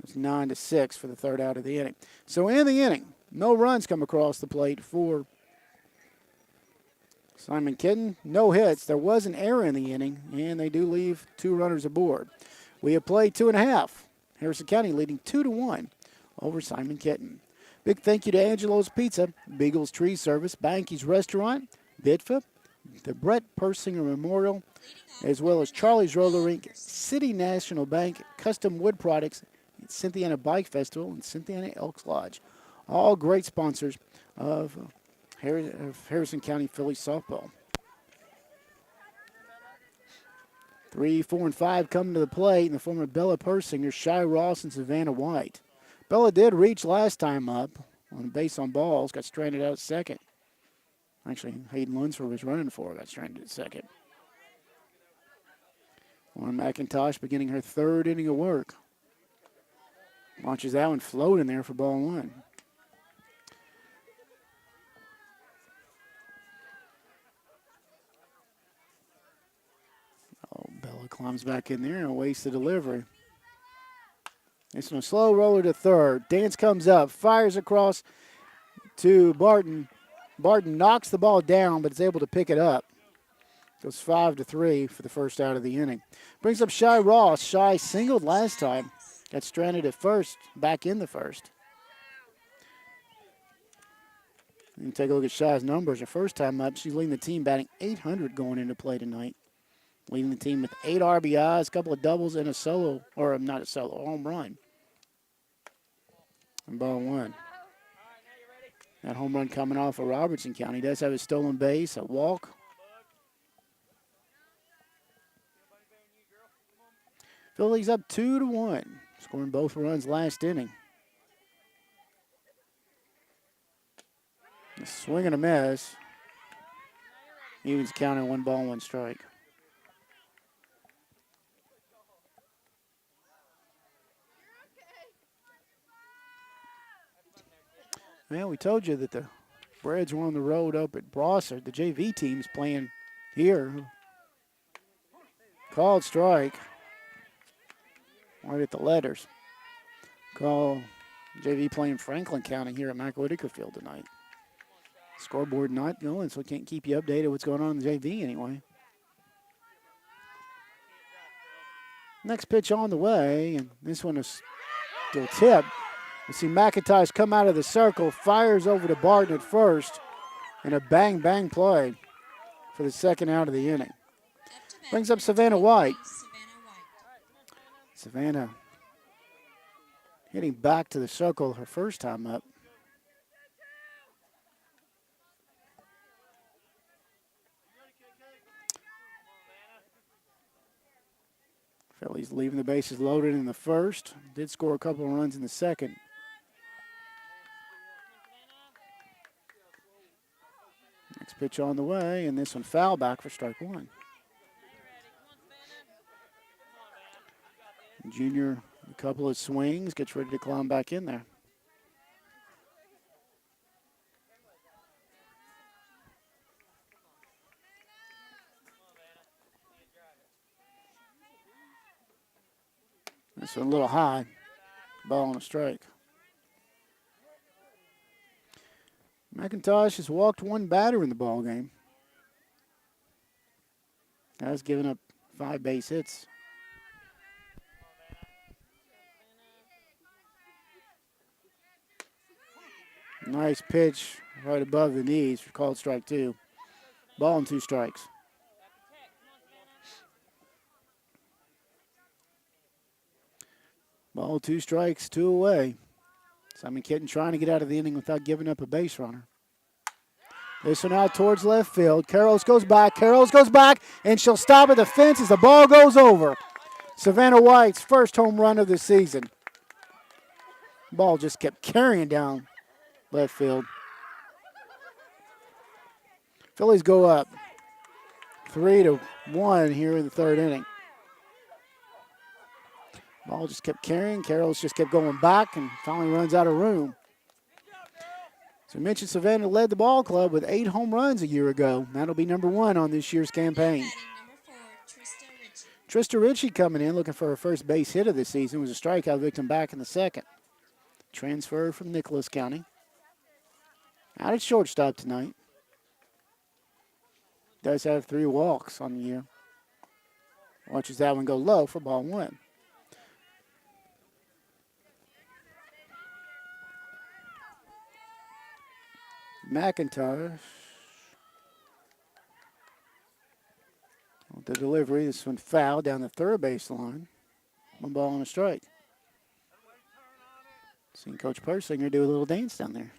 It's 9-6 for the third out of the inning. So in the inning, no runs come across the plate for Simon Kenton. No hits. There was an error in the inning, and they do leave 2 runners aboard. We have played 2.5. Harrison County leading 2-1 over Simon Kenton. Big thank you to Angelo's Pizza, Beagle's Tree Service, Banky's Restaurant, Bitfa, the Brett Persinger Memorial, as well as Charlie's Roller Rink, City National Bank, Custom Wood Products, Cynthiana Bike Festival, and Cynthiana Elks Lodge. All great sponsors of Harrison County Phillies softball. 3, 4, and 5 come to the plate in the form of Bella Persinger, Shy Ross, and Savannah White. Bella did reach last time up on base on balls, got stranded out at second. Actually, Hayden Lunsford was running for her, got stranded at second. Lauren McIntosh beginning her 3rd inning of work. Launches that one floating there for ball 1. Oh, Bella climbs back in there and awaits the delivery. It's a slow roller to third. Dance comes up, fires across to Barton. Barton knocks the ball down, but is able to pick it up. Goes 5-3 for the first out of the inning. Brings up Shy Ross. Shy singled last time. Got stranded at first, back in the first. You can take a look at Shy's numbers. Her first time up, she's leading the team batting .800 going into play tonight. Leading the team with 8 RBIs, a couple of doubles, and a solo, or not a solo, home run. And ball 1. That home run coming off of Robertson County. Does have a stolen base, a walk. Phillies up 2-1, scoring both runs last inning. A swing and a miss. Evens counter, 1 ball, 1 strike. Man, we told you that the Brads were on the road up at Brossard. The JV team's playing here. Called strike. Right at the letters. Call JV playing Franklin County here at McWhitaker Field tonight. Scoreboard not going, so we can't keep you updated what's going on in the JV anyway. Next pitch on the way, and this one is still tipped. We see McIntosh come out of the circle, fires over to Barton at first, and a bang-bang play for the second out of the inning. Brings up Savannah White. Savannah hitting back to the circle her first time up. Fillies leaving the bases loaded in the first. Did score a couple of runs in the second. Next pitch on the way, and this one foul back for strike 1. Junior, a couple of swings, gets ready to climb back in there. This one a little high. Ball on a strike. McIntosh has walked 1 batter in the ball game. Has given up 5 base hits. Nice pitch right above the knees for called strike 2. Ball and 2 strikes. Ball, 2 strikes, 2 away. Simon Kenton trying to get out of the inning without giving up a base runner. This one out towards left field. Carroll goes back, and she'll stop at the fence as the ball goes over. Savannah White's first home run of the season. Ball just kept carrying down left field. Phillies go up 3-1 here in the third inning. Ball just kept carrying. Carroll's just kept going back and finally runs out of room. So we mentioned Savannah led the ball club with 8 home runs a year ago. That'll be number 1 on this year's campaign. Trista Ritchie coming in looking for her first base hit of the season. Was a strikeout victim back in the second. Transfer from Nicholas County. Out at shortstop tonight. Does have 3 walks on the year. Watches that one go low for ball 1. McIntosh. With the delivery, this one foul down the third base line. 1 ball and a strike. Seen Coach Persinger do a little dance down there.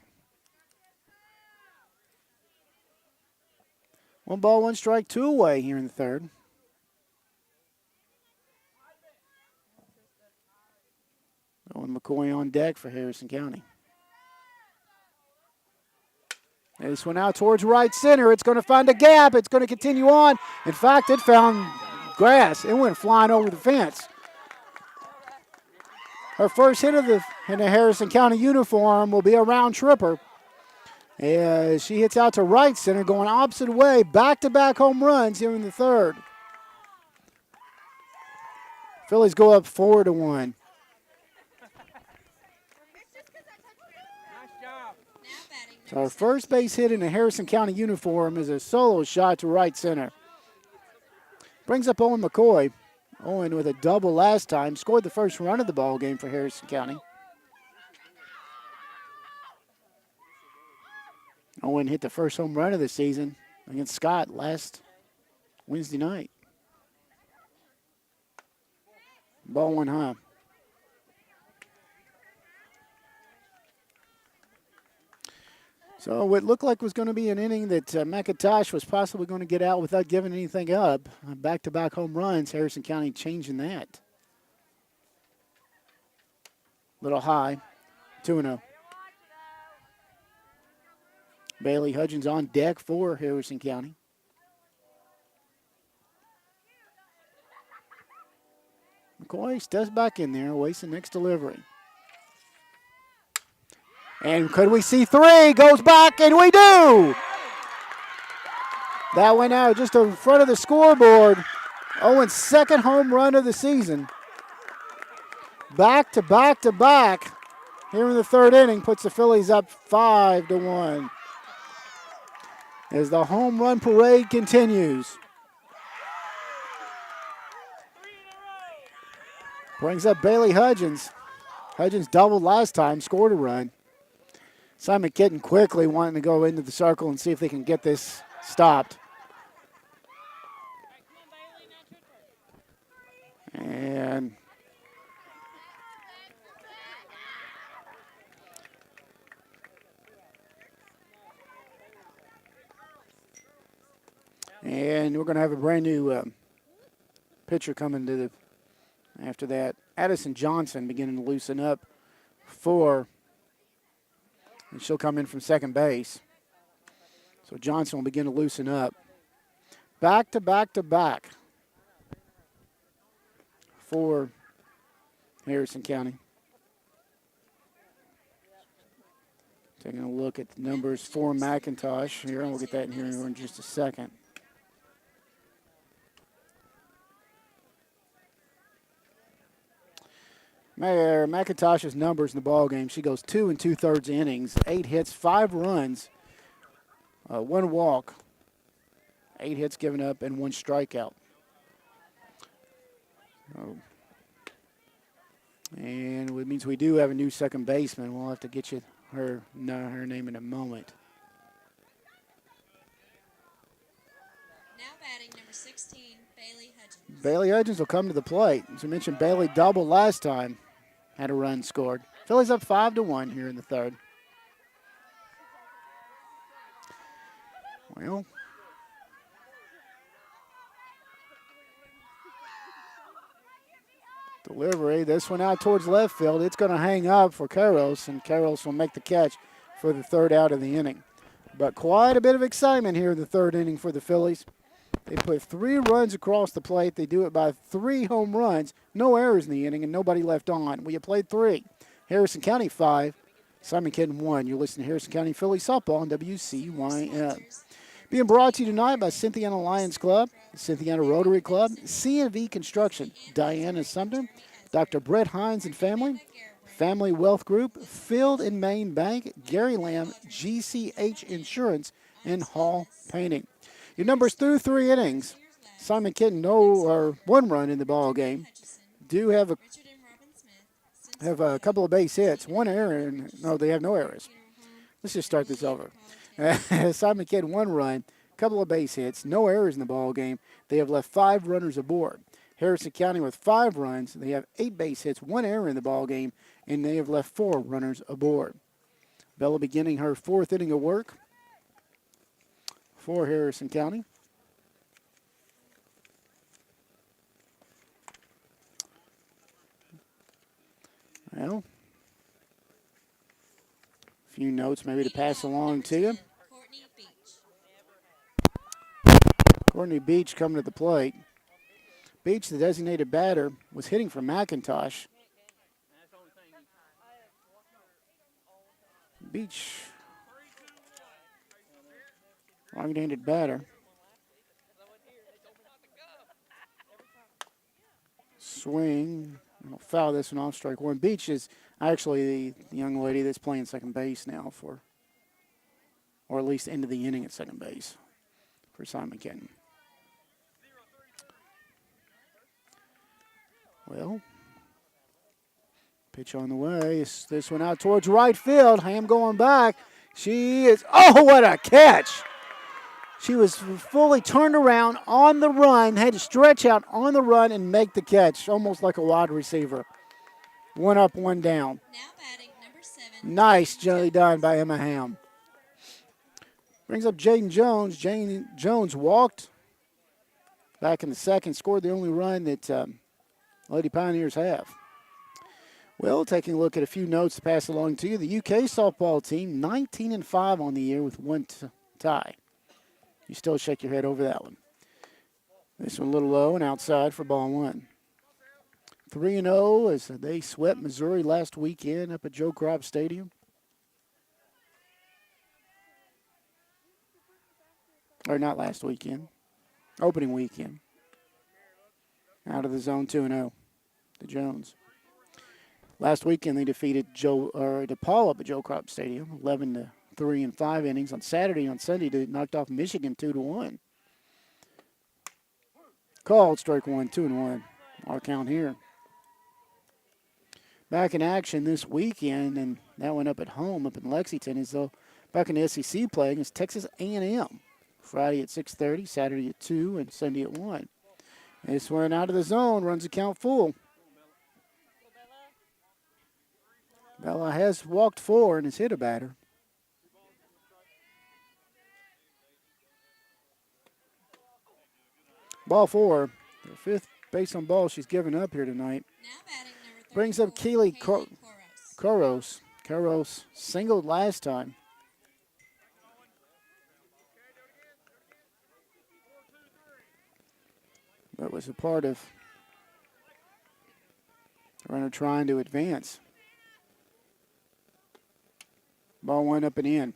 1 ball, 1 strike, 2 away here in the third. Owen McCoy on deck for Harrison County. This one out towards right center. It's going to find a gap. It's going to continue on. In fact, it found grass. It went flying over the fence. Her first hit in the Harrison County uniform will be a round tripper. As she hits out to right center, going opposite way, back-to-back home runs here in the third. Phillies go up 4-1. So our first base hit in a Harrison County uniform is a solo shot to right center. Brings up Owen McCoy. Owen with a double last time, scored the first run of the ball game for Harrison County. Owen hit the first home run of the season against Scott last Wednesday night. Ball 1 high. So what looked like was going to be an inning that McIntosh was possibly going to get out without giving anything up. Back-to-back home runs, Harrison County changing that. Little high, 2-0. Bailey Hudgens on deck for Harrison County. McCoy steps back in there, awaits the next delivery. And could we see three? Goes back, and we do! That went out just in front of the scoreboard. Owen's second home run of the season. Back to back to back here in the third inning puts the Phillies up 5-1. As the home run parade continues. Brings up Bailey Hudgens. Hudgens doubled last time, scored a run. Simon Kenton quickly wanting to go into the circle and see if they can get this stopped. And we're going to have a brand new pitcher coming to the after that. Addison Johnson beginning to loosen up and she'll come in from second base. So Johnson will begin to loosen up. Back to back to back for Harrison County. Taking a look at the numbers for McIntosh here, and we'll get that in here in just a second. McIntosh's numbers in the ball game. She goes 2 2/3 innings, 8 hits, 5 runs, 1 walk, 8 hits given up, and 1 strikeout. And it means we do have a new second baseman. We'll have to get you her name in a moment. Now batting number 16, Bailey Hudgens. Bailey Hudgens will come to the plate. As I mentioned, Bailey doubled last time. Had a run scored. Phillies up 5-1 here in the third. Well, delivery. This one out towards left field. It's going to hang up for Karros, and Karros will make the catch for the third out of the inning. But quite a bit of excitement here in the third inning for the Phillies. They put 3 runs across the plate. They do it by 3 home runs. No errors in the inning and nobody left on. We have played 3. Harrison County 5, Simon Kenton 1. You're listening to Harrison County Phillies softball on WCYM. Being brought to you tonight by Cynthiana Lions Club, Cynthiana Rotary Club, C&V Construction, Diana Sumner, Dr. Brett Hines and Family, Family Wealth Group, Field and Main Bank, Gary Lamb, GCH Insurance, and Hall Painting. Your numbers through 3 innings. Simon Kenton, 1 run in the ball game. Do have a couple of base hits, 1 error, and no, they have no errors. Let's just start this over. Simon Kenton, 1 run, couple of base hits, no errors in the ball game. They have left 5 runners aboard. Harrison County with 5 runs. They have 8 base hits, 1 error in the ball game, and they have left 4 runners aboard. Bella beginning her 4th inning of work for Harrison County. Well, a few notes maybe to pass along to you. Courtney Beach coming to the plate. Beach, the designated batter, was hitting for McIntosh. Beach, right-handed batter. Swing. I'll foul this one off, strike 1. Beach is actually the young lady that's playing second base now or at least into the inning at second base for Simon Kenton. Well, pitch on the way. This one out towards right field. Ham going back. She is, oh, what a catch. She was fully turned around on the run, had to stretch out on the run and make the catch, almost like a wide receiver. 1 up, 1 down. Now batting number 7. Nice jelly done by Emma Ham. Brings up Jaden Jones. Jaden Jones walked back in the second, scored the only run that Lady Pioneers have. Well, taking a look at a few notes to pass along to you. The UK softball team, 19-5 on the year with 1 tie. You still shake your head over that one. This one a little low and outside for ball 1. 3-0 as they swept Missouri last weekend up at Joe Kropp Stadium. Or not last weekend. Opening weekend. Out of the zone 2-0. The Jones. Last weekend they defeated DePaul up at Joe Kropp Stadium, 11-3 in 5 innings. On Saturday and on Sunday they knocked off Michigan 2-1. Called strike 1, 2-1. Our count here. Back in action this weekend, and that one up at home up in Lexington, is back in the SEC play against Texas A&M. Friday at 6:30, Saturday at 2, and Sunday at 1. This one out of the zone, runs the count full. Bella has walked 4 and has hit a batter. Ball 4, the 5th base on ball she's given up here tonight. Now batting number 34, Brings up Keely Koros. Koros singled last time. But was a part of the runner trying to advance. Ball went up and in.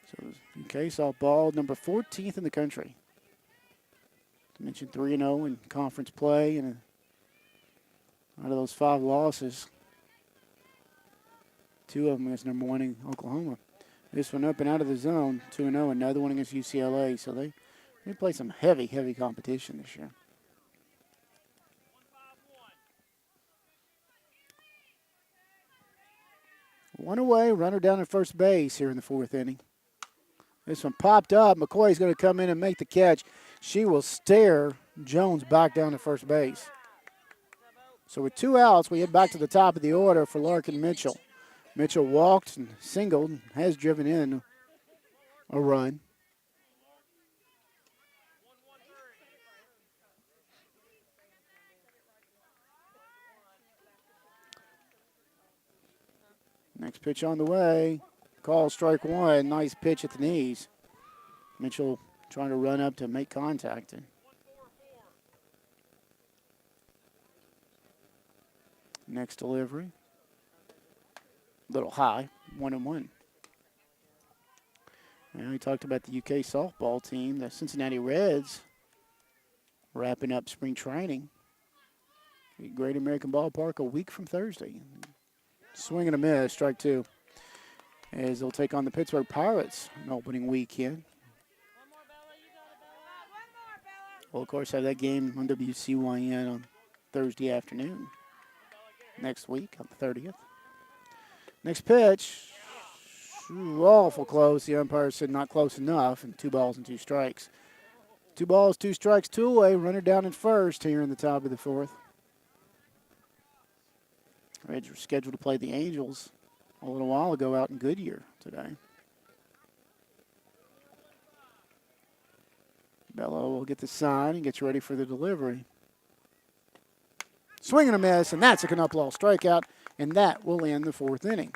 So UK softball, number 14th in the country. I mentioned 3-0 in conference play, and out of those 5 losses, 2 of them against number 1 in Oklahoma. This one up and out of the zone, 2-0. Another one against UCLA. So they play some heavy competition this year. One away, runner down at first base here in the 4th inning. This one popped up. McCoy's going to come in and make the catch. She will stare Jones back down to first base. So with 2 outs, we head back to the top of the order for Larkin Mitchell. Mitchell walked and singled, has driven in a run. Next pitch on the way. Call strike 1. Nice pitch at the knees. Mitchell trying to run up to make contact. Next delivery. Little high. 1-1. And we talked about the UK softball team. The Cincinnati Reds wrapping up spring training at Great American Ballpark a week from Thursday. Swing and a miss, strike 2. As they'll take on the Pittsburgh Pirates in opening weekend. We'll, of course, have that game on WCYN on Thursday afternoon next week on the 30th. Next pitch, awful close. The umpire said not close enough, and 2 balls and 2 strikes. 2 balls, 2 strikes, 2 away. Runner down at first here in the top of the 4th. Reds were scheduled to play the Angels a little while ago out in Goodyear today. Bello will get the sign and gets ready for the delivery. Swing and a miss, and that's a Knuplow strikeout, and that will end the 4th inning.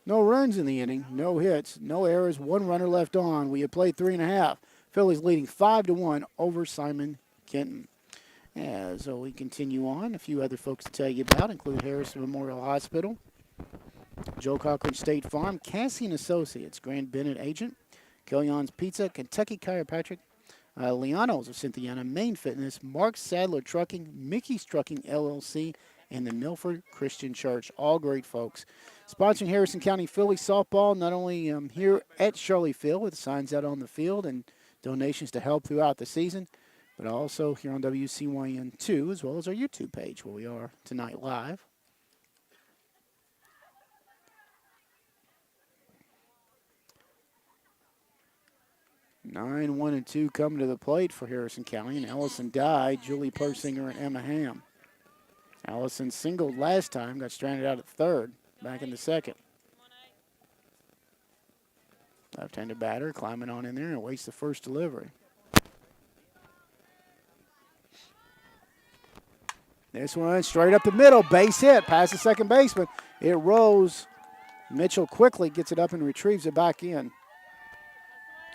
No runs in the inning, no hits, no errors, 1 runner left on. We have played 3.5. Phillies leading 5-1 over Simon Kenton. As we continue on, a few other folks to tell you about include Harrison Memorial Hospital, Joe Cochran State Farm, Cassie & Associates, Grant Bennett Agent, Kellyan's Pizza, Kentucky Chiropractic, Leono's of Cynthiana, Main Fitness, Mark Sadler Trucking, Mickey's Trucking LLC, and the Milford Christian Church. All great folks. Sponsoring Harrison County Phillies softball, not only here at Shirley Field with signs out on the field and donations to help throughout the season, but also here on WCYN2, as well as our YouTube page where we are tonight live. Nine, 1, and 2 coming to the plate for Harrison County, and Allison Dye, Julie Persinger, and Emma Ham. Allison singled last time, got stranded out at 3rd, back in the 2nd. Left-handed batter climbing on in there and waits the first delivery. This one straight up the middle, base hit, past the second baseman. It rose. Mitchell quickly gets it up and retrieves it back in.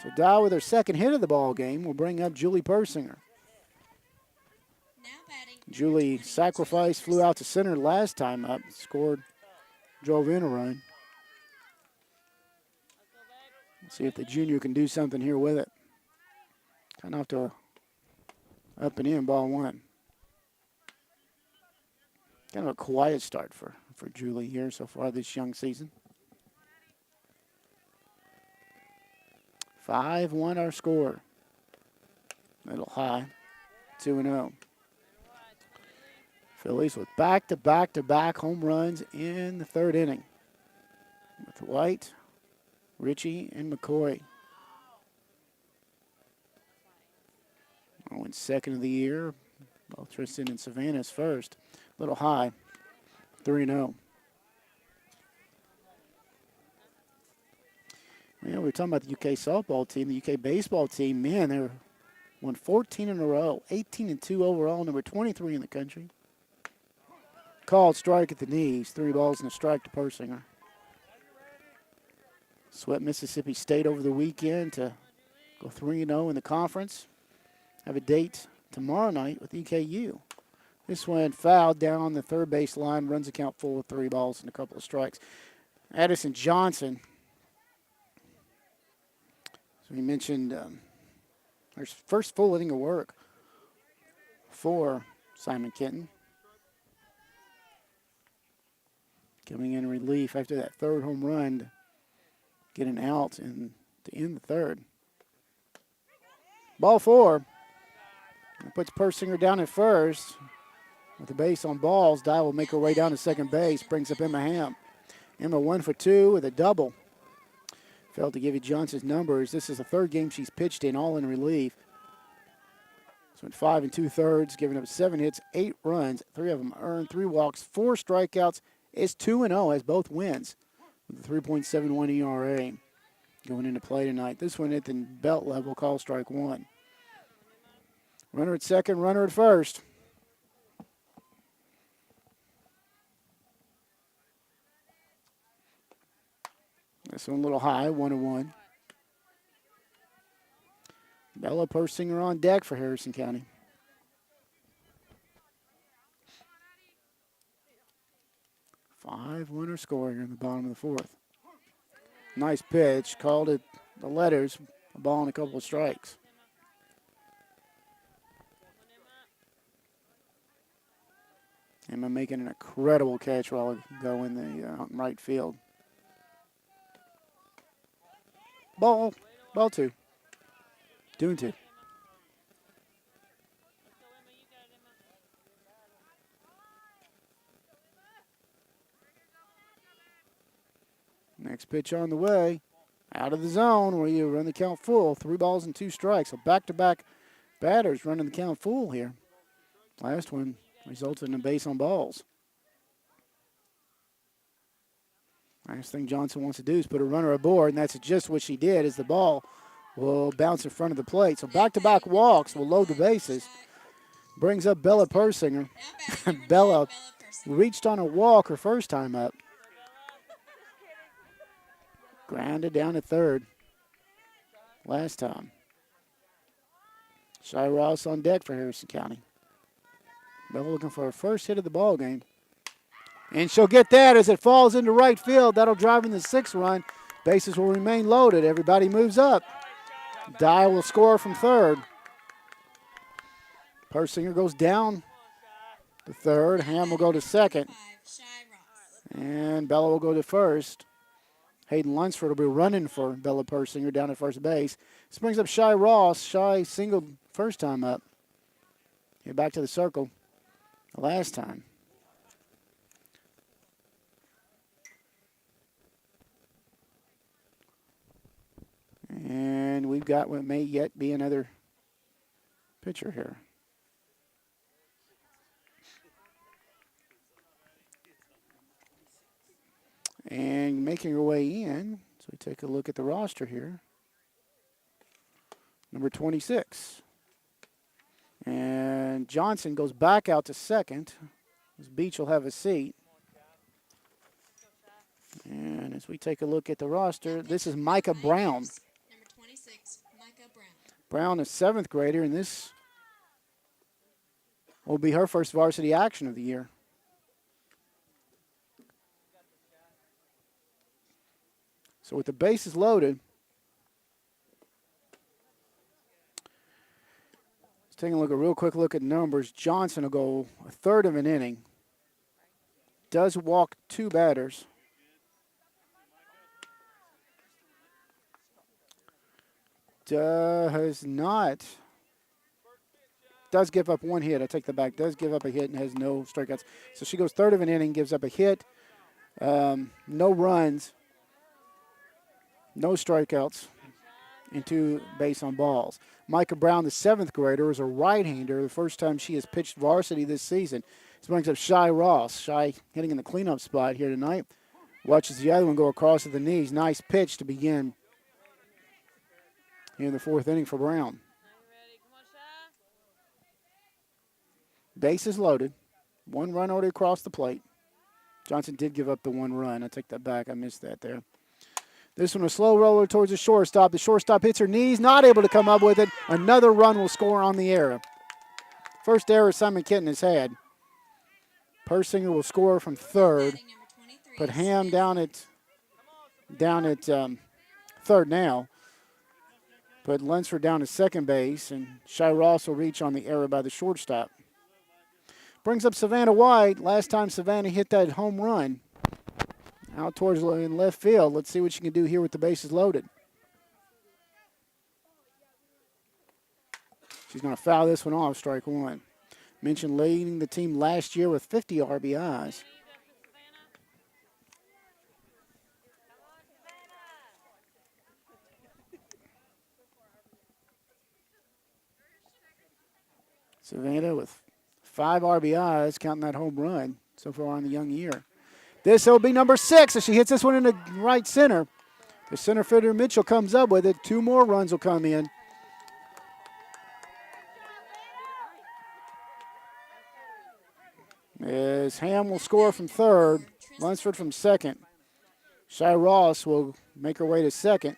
So Dow with her 2nd hit of the ball game will bring up Julie Persinger. Now batting. Julie sacrificed, flew out to center last time up, scored, drove in a run. Let's see if the junior can do something here with it. Kind of off to a up and in, ball one. Kind of a quiet start for Julie here so far this young season. 5-1 our score. Little high, 2-0. Phillies with back-to-back home runs in the third inning. With White, Ritchie, and McCoy. Owen's second of the year. Both Tristan and Savannah's first. Little high, 3-0. Yeah, we were talking about the UK softball team, the UK baseball team. Man, they won 14 in a row, 18-2 overall, number 23 in the country. Called strike at the knees, 3 balls and a strike to Persinger. Swept Mississippi State over the weekend to go 3-0 in the conference. Have a date tomorrow night with EKU. This one fouled down the third base line, runs the count full with 3 balls and a couple of strikes. Addison Johnson. So we mentioned her first full inning of work for Simon Kenton. Coming in relief after that third home run to get an out and to end the third. Ball 4. It puts Persinger down at first. With the base on balls, Dye will make her way down to second base, brings up Emma Ham. Emma 1 for 2 with a double. Failed to give you Johnson's numbers. This is the third game she's pitched in, all in relief. So in 5 2/3, giving up 7 hits, 8 runs, 3 of them earned, 3 walks, 4 strikeouts. It's 2-0, has both wins with a 3.71 ERA going into play tonight. This one at the belt level, call strike 1. Runner at second, runner at first. This one a little high, 1-1. Bella Persinger on deck for Harrison County. Five-winner score here in the bottom of the fourth. Nice pitch, called it the letters, a ball and a couple of strikes. Emma making an incredible catch while go in the right field. Ball 2. 2-2. Next pitch on the way. Out of the zone where you run the count full. 3 balls and 2 strikes. So back-to-back batters running the count full here. Last one resulted in a base on balls. Last thing Johnson wants to do is put a runner aboard, and that's just what she did, as the ball will bounce in front of the plate. So back-to-back walks will load the bases. Brings up Bella Persinger. Bella reached on a walk her first time up. Grounded down at third last time. Shy Ross on deck for Harrison County. Bella looking for her first hit of the ball game. And she'll get that as it falls into right field. That'll drive in the 6th run. Bases will remain loaded. Everybody moves up. Dye will score from third. Persinger goes down to third. Ham will go to second. And Bella will go to first. Hayden Lunsford will be running for Bella Persinger down at first base. This brings up Shy Ross. Shy singled first time up. Get back to the circle the last time. And we've got what may yet be another pitcher here. And making her way in, so we take a look at the roster here. Number 26. And Johnson goes back out to second. As Beach will have a seat. And as we take a look at the roster, this is Micah Brown. Number 26, Micah Brown. Brown, a 7th grader, and this will be her first varsity action of the year. So with the bases loaded, let's take a real quick look at numbers. Johnson will go a third of an inning. Does walk 2 batters. Does not. Does give up 1 hit. I take that back. Does give up a hit and has no strikeouts. So she goes third of an inning, gives up a hit, no runs, no strikeouts, and 2 base on balls. Micah Brown, the 7th grader, is a right-hander. The first time she has pitched varsity this season. This brings up Shy Ross. Shy hitting in the cleanup spot here tonight. Watches the other one go across at the knees. Nice pitch to begin here in the 4th inning for Brown. Bases loaded. 1 run already across the plate. Johnson did give up the 1 run. I take that back. I missed that there. This one a slow roller towards the shortstop. The shortstop hits her knees, not able to come up with it. Another run will score on the error. First error Simon Kenton has had. Persinger will score from third. Put Ham down at third now. Put Lunsford down at second base, and Shy Ross will reach on the error by the shortstop. Brings up Savannah White. Last time Savannah hit that home run out towards in left field. Let's see what she can do here with the bases loaded. She's going to foul this one off, strike 1. Mentioned leading the team last year with 50 RBIs. Savannah with 5 RBIs, counting that home run so far in the young year. This will be number 6 as she hits this one in the right center. The center fielder Mitchell comes up with it. 2 more runs will come in. As Ham will score from third, Lunsford from second. Shy Ross will make her way to second.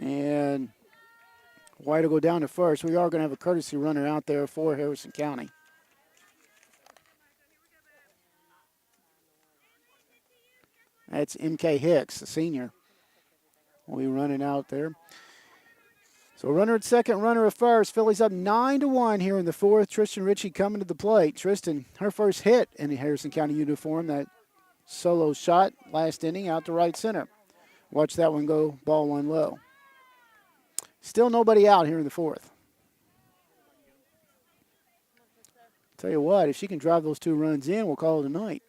And White will go down to first. We are going to have a courtesy runner out there for Harrison County. That's M.K. Hicks, a senior. Will be running out there. So runner at second, runner at first. Phillies up 9-1 here in the 4th. Tristan Ritchie coming to the plate. Tristan, her first hit in the Harrison County uniform. That solo shot last inning out to right center. Watch that one go, ball 1 low. Still nobody out here in the 4th. Tell you what, if she can drive those 2 runs in, we'll call it a night.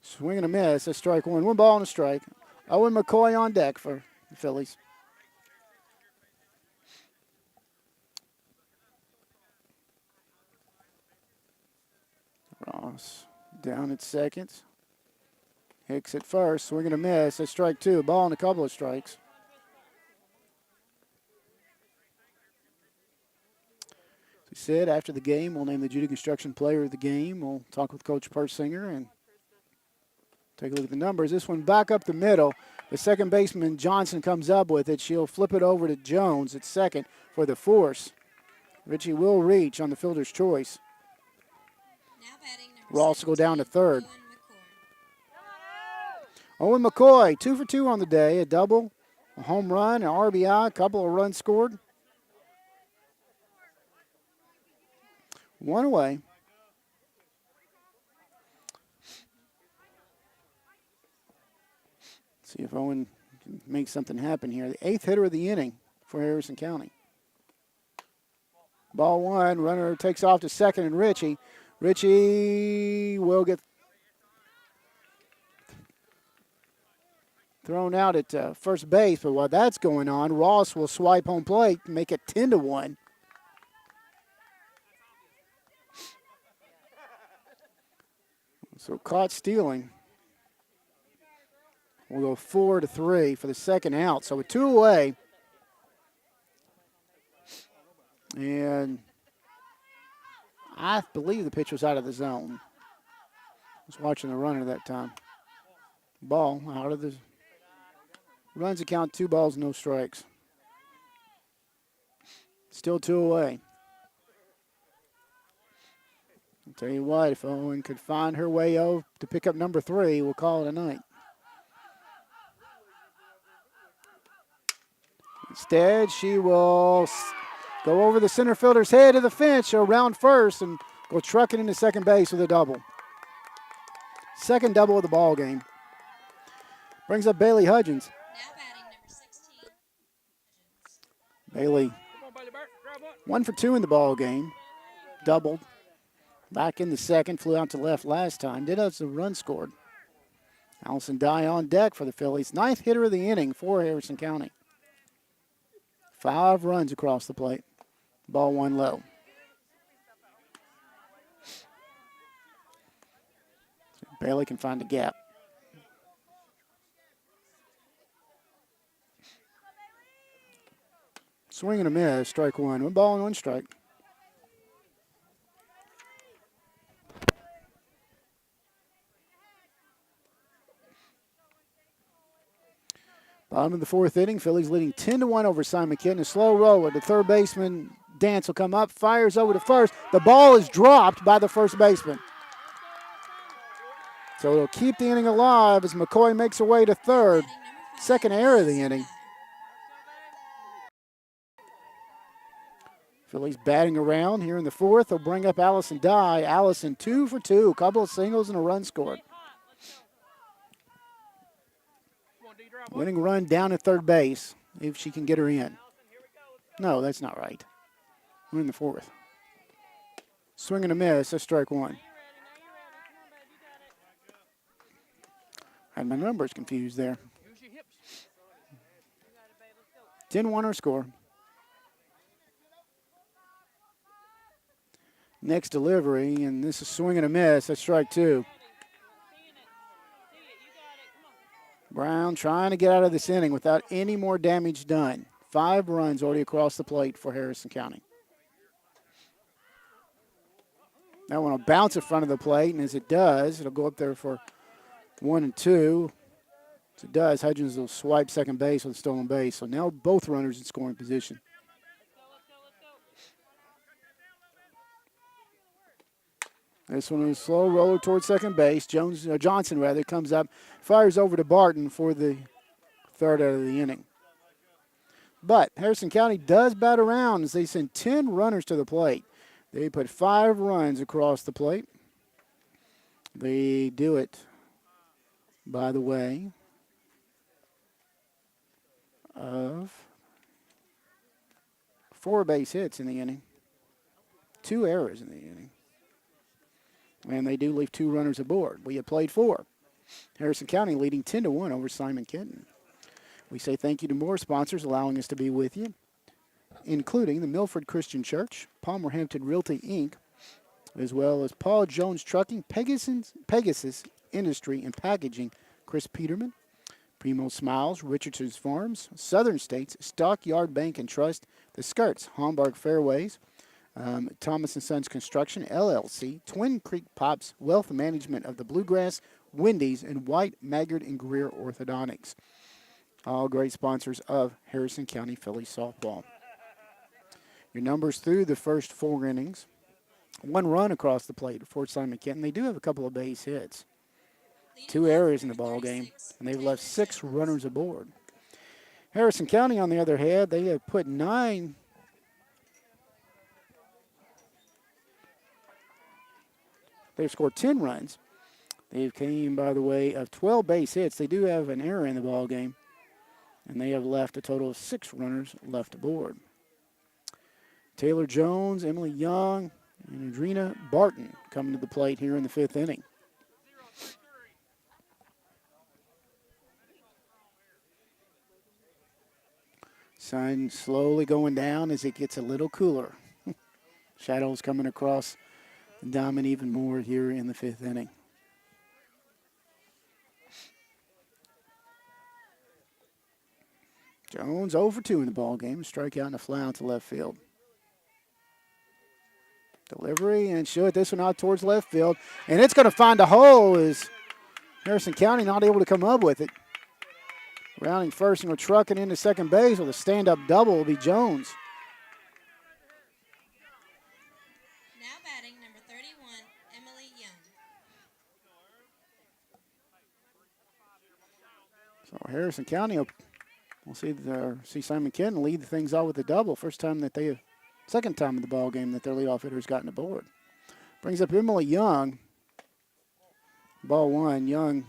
Swing and a miss. That's strike 1. 1 ball and a strike. Owen McCoy on deck for the Phillies. Ross down at second. Hicks at first. Swing and a miss. That's strike 2. Ball and a couple of strikes. As we said, after the game, we'll name the Judy Construction Player of the Game. We'll talk with Coach Persinger and take a look at the numbers. This one back up the middle. The second baseman, Johnson, comes up with it. She'll flip it over to Jones at second for the force. Ritchie will reach on the fielder's choice. Ross will go down to third. Owen McCoy, 2 for 2 on the day. A double, a home run, an RBI, a couple of runs scored. 1 away. See if Owen can make something happen here. The 8th hitter of the inning for Harrison County. Ball 1, runner takes off to second, and Ritchie will get thrown out at first base. But while that's going on, Ross will swipe home plate and make it 10-1. So caught stealing. We'll go 4-3 for the second out. So with 2 away. And I believe the pitch was out of the zone. I was watching the runner that time. Ball out of the runs account, 2 balls, no strikes. Still 2 away. I'll tell you what, if Owen could find her way over to pick up number 3, we'll call it a night. Instead, she will go over the center fielder's head to the fence, around first, and go trucking into second base with a double. Second double of the ball game. Brings up Bailey Hudgens. Now batting number 16. Bailey, 1 for 2 in the ball game. Doubled. Back in the second, flew out to left last time. Did have some runs scored. Allison Dye on deck for the Phillies. 9th hitter of the inning for Harrison County. 5 runs across the plate. Ball 1 low. Bailey can find a gap. Swing and a miss, strike 1. 1 ball and 1 strike. Bottom of the 4th inning, Phillies leading 10-1 over Simon Kenton. A slow roller. The third baseman, Dance, will come up, fires over to first. The ball is dropped by the first baseman. So it'll keep the inning alive as McCoy makes her way to third. Batting number 5. Second error of the inning. Phillies batting around here in the 4th. They'll bring up Allison Dye. Allison 2 for 2. A couple of singles and a run scored. Winning run down at third base if she can get her in. No, that's not right. We're in the 4th. Swing and a miss. That's strike 1. Had my numbers confused there. 10-1 our score. Next delivery, and this is swing and a miss. That's strike 2. Brown trying to get out of this inning without any more damage done. 5 runs already across the plate for Harrison County. That one will bounce in front of the plate, and as it does, it'll go up there for 1 and 2. As it does, Hudgens will swipe second base with a stolen base. So now both runners in scoring position. This one is a slow roller towards second base. Johnson comes up, fires over to Barton for the 3rd out of the inning. But Harrison County does bat around as they send 10 runners to the plate. They put 5 runs across the plate. They do it, by the way, of 4 base hits in the inning, 2 errors in the inning. And they do leave 2 runners aboard. We have played 4. Harrison County leading 10-1 over Simon Kenton. We say thank you to more sponsors allowing us to be with you, including the Milford Christian Church, Palmer Hampton Realty, Inc., as well as Paul Jones Trucking, Pegasus Industry and Packaging, Chris Peterman, Primo Smiles, Richardson's Farms, Southern States, Stockyard Bank and Trust, The Skirts, Homburg Fairways, Thomas & Sons Construction, LLC, Twin Creek Pops, Wealth Management of the Bluegrass, Wendy's, and White, Maggard, and Greer Orthodontics. All great sponsors of Harrison County Phillies softball. Your numbers through the first 4 innings. 1 run across the plate for Simon Kenton. They do have a couple of base hits. 2 errors in the ball game, and they've left 6 runners aboard. Harrison County, on the other hand, they have put 9 They've scored 10 runs. They came by the way of 12 base hits. They do have an error in the ball game, and they have left a total of 6 runners left aboard. Taylor Jones, Emily Young, and Adrena Barton coming to the plate here in the 5th inning. Sun slowly going down as it gets a little cooler. Shadows coming across the diamond even more here in the 5th inning. Jones 0 for 2 in the ball game. Strikeout and a fly out to left field. Delivery, and she'll hit this one out towards left field. And it's going to find a hole as Harrison County not able to come up with it. Rounding first and we're trucking into second base with a stand-up double will be Jones. So Harrison County will see Simon Kenton lead things off with a double. Second time in the ball game that their leadoff hitter's gotten a board. Brings up Emily Young. Ball one. Young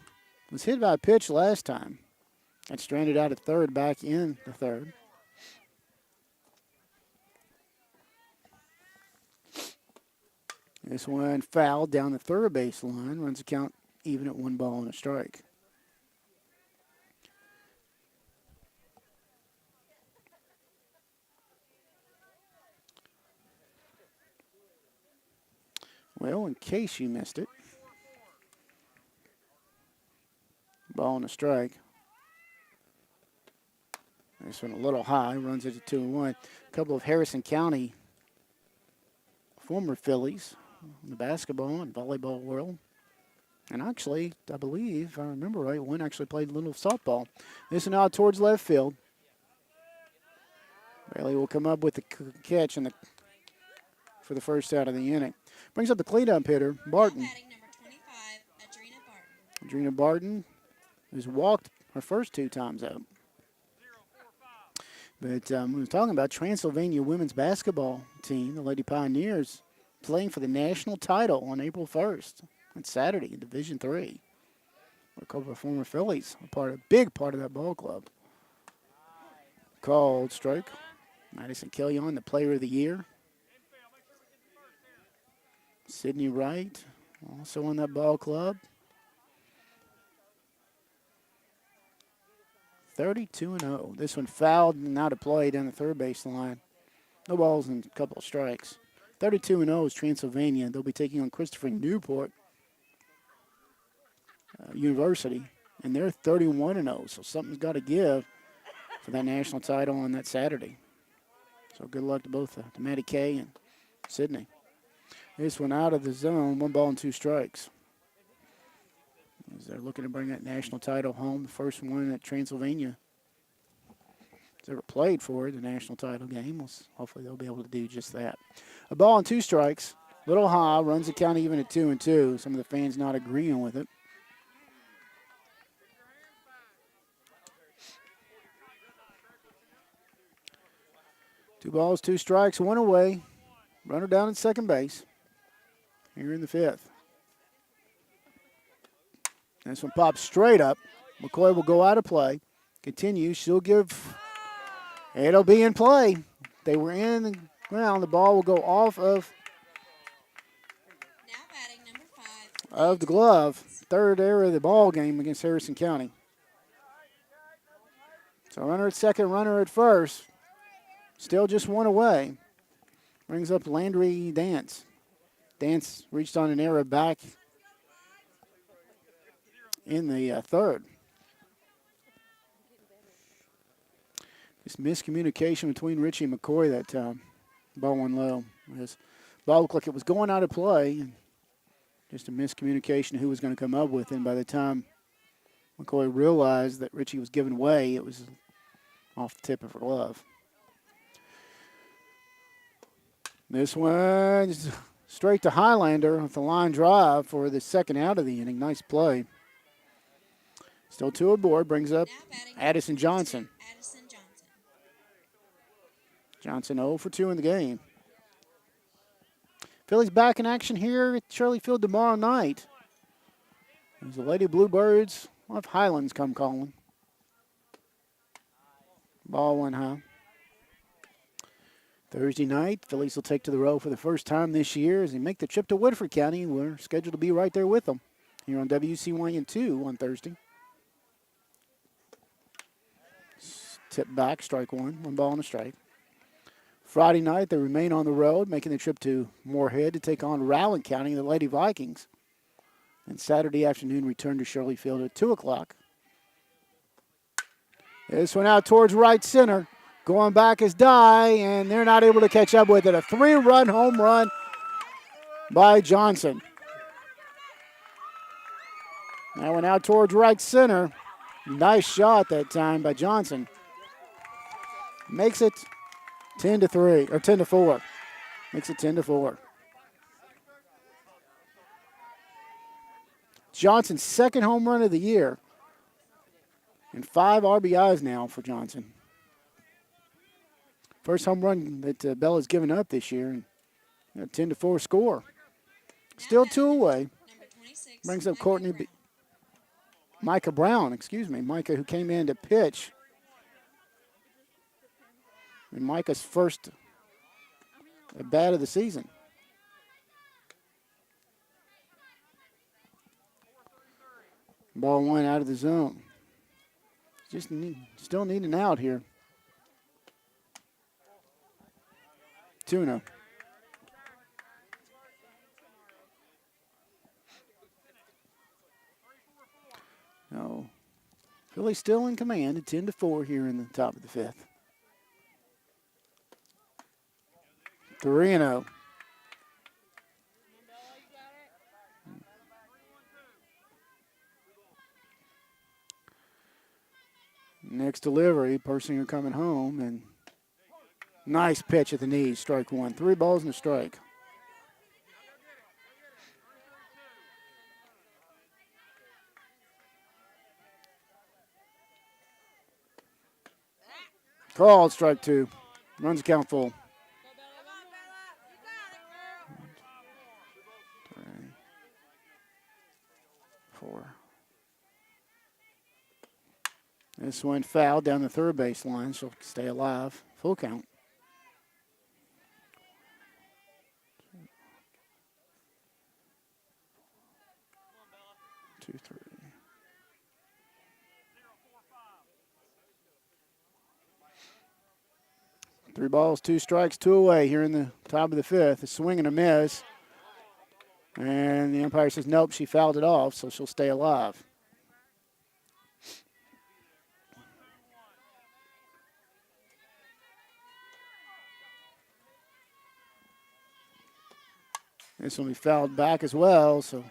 was hit by a pitch last time and stranded out at third, back in the third. This one fouled down the third base line. Runs the count even at 1-1. Well, in case you missed it, 1-1. This one a little high, runs it to 2-1. A couple of Harrison County former Fillies in the basketball and volleyball world. And actually, I believe, if I remember right, one actually played a little softball. This one out towards left field. Bailey will come up with the catch for the first out of the inning. Brings up the cleanup hitter, Barton. Batting number 25, Adrena Barton has walked her first 2 times out. But we were talking about Transylvania women's basketball team, the Lady Pioneers, playing for the national title on April 1st. On Saturday in Division III. A couple of former Fillies, a big part of that ball club. Called strike. Madison Killion, the player of the year. Sydney Wright, also on that ball club. 32-0. This one fouled and out of play down the third base line. No balls and a couple of strikes. 32-0 is Transylvania. They'll be taking on Christopher Newport University, and they're 31-0. So something's got to give for that national title on that Saturday. So good luck to both to Maddie Kay and Sydney. This one out of the zone, 1-2. As they're looking to bring that national title home, the first one that Transylvania has ever played for, the national title game. Hopefully they'll be able to do just that. 2-2. Little high, runs the count even at 2-2. Some of the fans not agreeing with it. Two balls, 2 strikes, 1 away. Runner down at second base. Here in the 5th. This one pops straight up. McCoy will go out of play. Continues. She'll give. It'll be in play. They were in the ground. The ball will go off of now batting number 5. Of the glove. Third error of the ball game against Harrison County. So runner at second, runner at first. Still just 1 away. Brings up Landry Dance. Dance reached on an error back in the third. Just miscommunication between Richie and McCoy that time. Ball went low. This ball looked like it was going out of play. And just a miscommunication who was going to come up with it. And by the time McCoy realized that Richie was giving way, it was off the tip of her glove. This one straight to Highlander with the line drive for the second out of the inning. Nice play. Still 2 aboard. Brings up Addison Johnson. Johnson 0 for 2 in the game. Phillies back in action here at Shirley Field tomorrow night. As the Lady Bluebirds will have Highlands come calling. Ball 1 high. Thursday night, Phillies will take to the road for the first time this year as they make the trip to Woodford County. We're scheduled to be right there with them here on WCYN2 on Thursday. Tip back, strike 1, 1-1. Friday night, they remain on the road, making the trip to Moorhead to take on Rowland County, the Lady Vikings. And Saturday afternoon, return to Shirley Field at 2 o'clock. This one out towards right center. Going back is Dye, and they're not able to catch up with it. A 3-run home run by Johnson. That one out towards right center. Nice shot that time by Johnson. Makes it 10-3, or 10-4. Makes it 10-4. Johnson's second home run of the year. And 5 RBIs now for Johnson. First home run that Bella's given up this year. And a 10-4 score. Still 2 away. Number 26. Brings up Micah Courtney Brown. Micah Brown, Micah, who came in to pitch. And Micah's first at bat of the season. Ball 1 out of the zone. Still need an out here. 2-0. No. Phillies still in command at 10-4 here in the top of the 5th. 3-0. Next delivery, Persinger coming home, and nice pitch at the knees, strike 1. 3 balls and a strike. Called, strike 2. Runs the count full. 3, 4. This one fouled down the third base line. She'll stay alive. Full count. 2, 3. Three balls, 2 strikes, 2 away here in the top of the 5th. A swing and a miss. And the umpire says, nope, she fouled it off, so she'll stay alive. This will be fouled back as well, so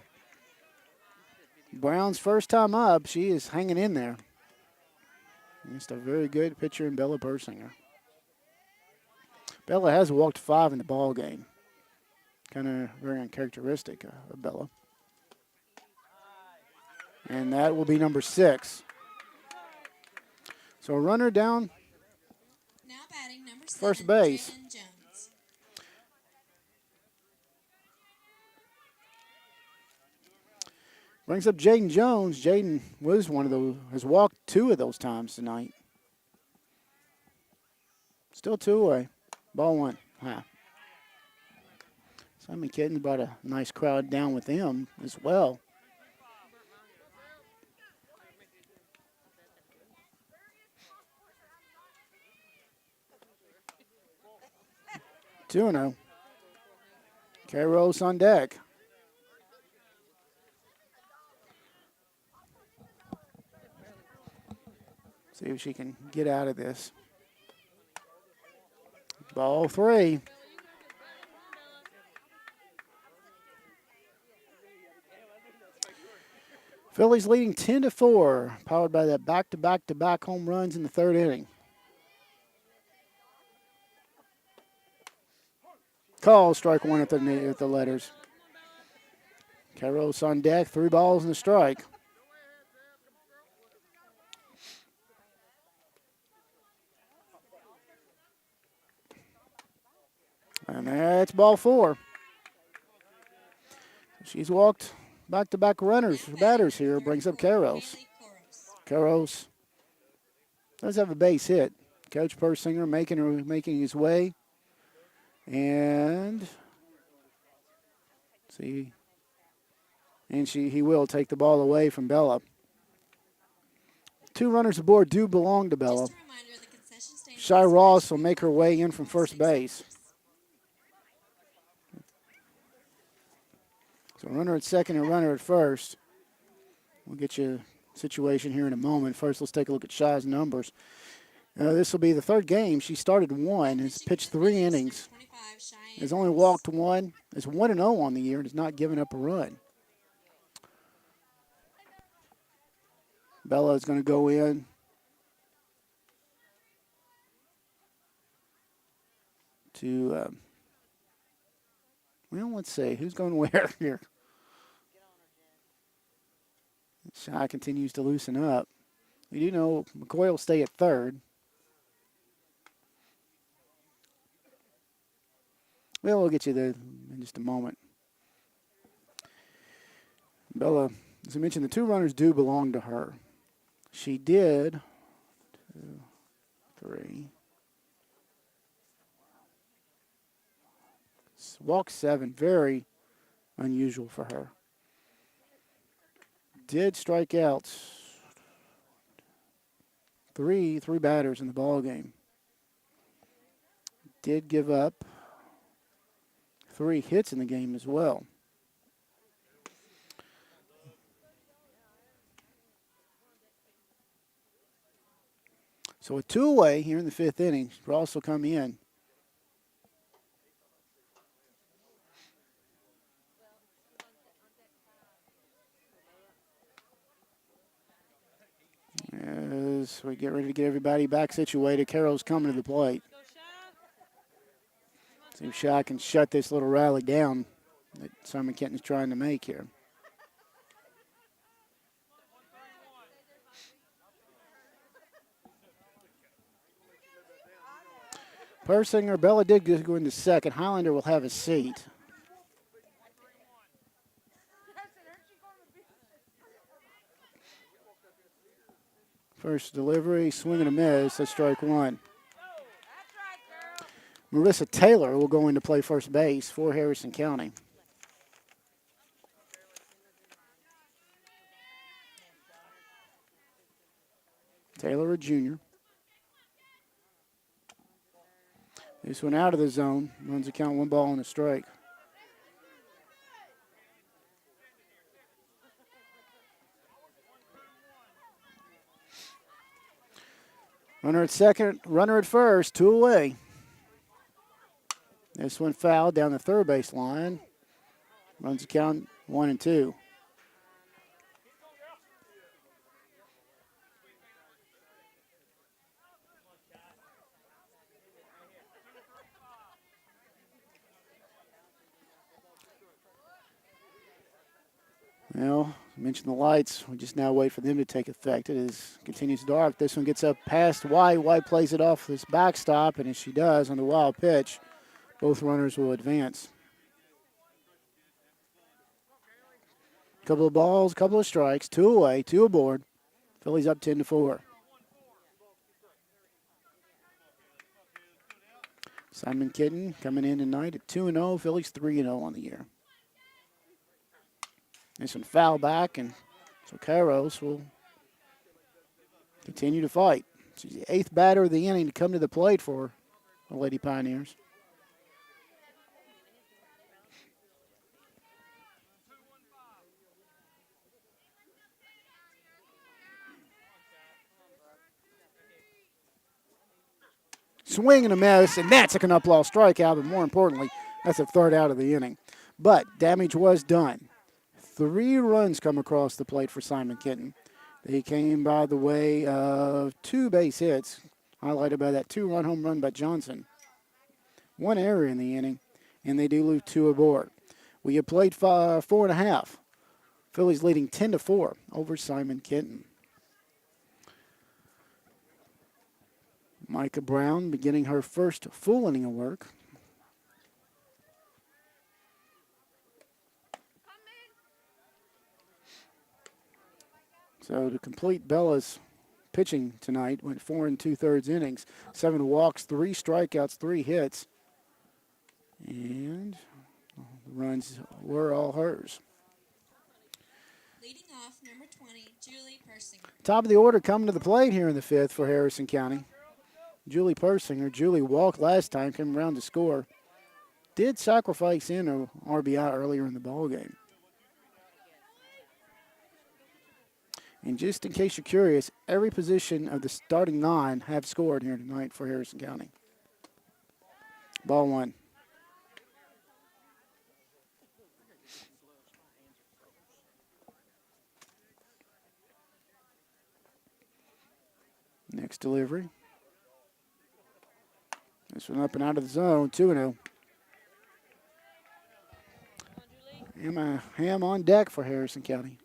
Brown's first time up, she is hanging in there. Just a very good pitcher in Bella Persinger. Bella has walked 5 in the ball game. Kind of very uncharacteristic of Bella. And that will be number 6. So a runner down Now batting number 7. first base. Jaden Jones. Brings up Jaden Jones. Jaden was one of those, has walked 2 of those times tonight. Still 2 away. Ball 1. High. Simon Kenton brought a nice crowd down with him as well. Two and 0. Kairos on deck. See if she can get out of this. Ball 3. Phillies leading 10-4, powered by that back-to-back-to-back home runs in the 3rd inning. Call, strike 1 at the letters. Kairos on deck, 3 balls and a strike. And that's ball 4. She's walked back-to-back batters here. Brings up Kairos. Kairos does have a base hit. Coach Persinger making his way. And see, and he will take the ball away from Bella. 2 runners aboard do belong to Bella. Shy Ross will make her way in from first base. So runner at second and runner at first. We'll get you a situation here in a moment. First, let's take a look at Shy's numbers. This will be the 3rd game. She started 1, has pitched 3 innings, has only walked 1, is 1-0 on the year, and has not given up a run. Bella is going to go in. Well, let's see. Who's going where here? Shy continues to loosen up. We do know McCoy will stay at third. Well, we'll get you there in just a moment. Bella, as I mentioned, the two runners do belong to her. She did 2, 3, walk 7, very unusual for her. Did strike out three batters in the ball game. Did give up 3 hits in the game as well. So a 2 away here in the 5th inning. Ross will come in. As we get ready to get everybody back situated, Carroll's coming to the plate. See if Shaw can shut this little rally down that Simon Kenton's trying to make here. Persinger, Bella did go into second. Highlander will have a seat. First delivery, swing and a miss. That's strike 1. Marissa Taylor will go into play first base for Harrison County. Taylor, a junior. This one out of the zone. Runs the count, 1 ball and a strike. Runner at second, runner at first, 2 away. This one fouled down the third base line. Runs the count 1 and 2. Well, I mentioned the lights. We just now wait for them to take effect. It continues dark. This one gets up past White. White plays it off this backstop, and as she does on the wild pitch, both runners will advance. Couple of balls, couple of strikes, 2 away, 2 aboard. Phillies up 10-4. Simon Kenton coming in tonight at 2-0. Phillies 3-0 on the year. This one foul back, and so Carros will continue to fight. She's the 8th batter of the inning to come to the plate for the Lady Pioneers. Swing and a miss, and that's a Knuplow strikeout, but more importantly, that's the 3rd out of the inning. But damage was done. 3 runs come across the plate for Simon Kenton. They came by the way of 2 base hits, highlighted by that 2-run home run by Johnson. 1 error in the inning, and they do lose 2 aboard. We have played 4.5. Phillies leading 10-4 over Simon Kenton. Micah Brown beginning her first full inning of work. So to complete Bella's pitching tonight, went 4 2/3 innings, 7 walks, 3 strikeouts, 3 hits, and the runs were all hers. Leading off, number 20, Julie Persinger. Top of the order coming to the plate here in the 5th for Harrison County. Julie Persinger. Julie walked last time, came around to score. Did sacrifice in a RBI earlier in the ballgame. And just in case you're curious, every position of the starting 9 have scored here tonight for Harrison County. Ball 1. Next delivery. This one up and out of the zone, 2-0. Emma Ham on deck for Harrison County.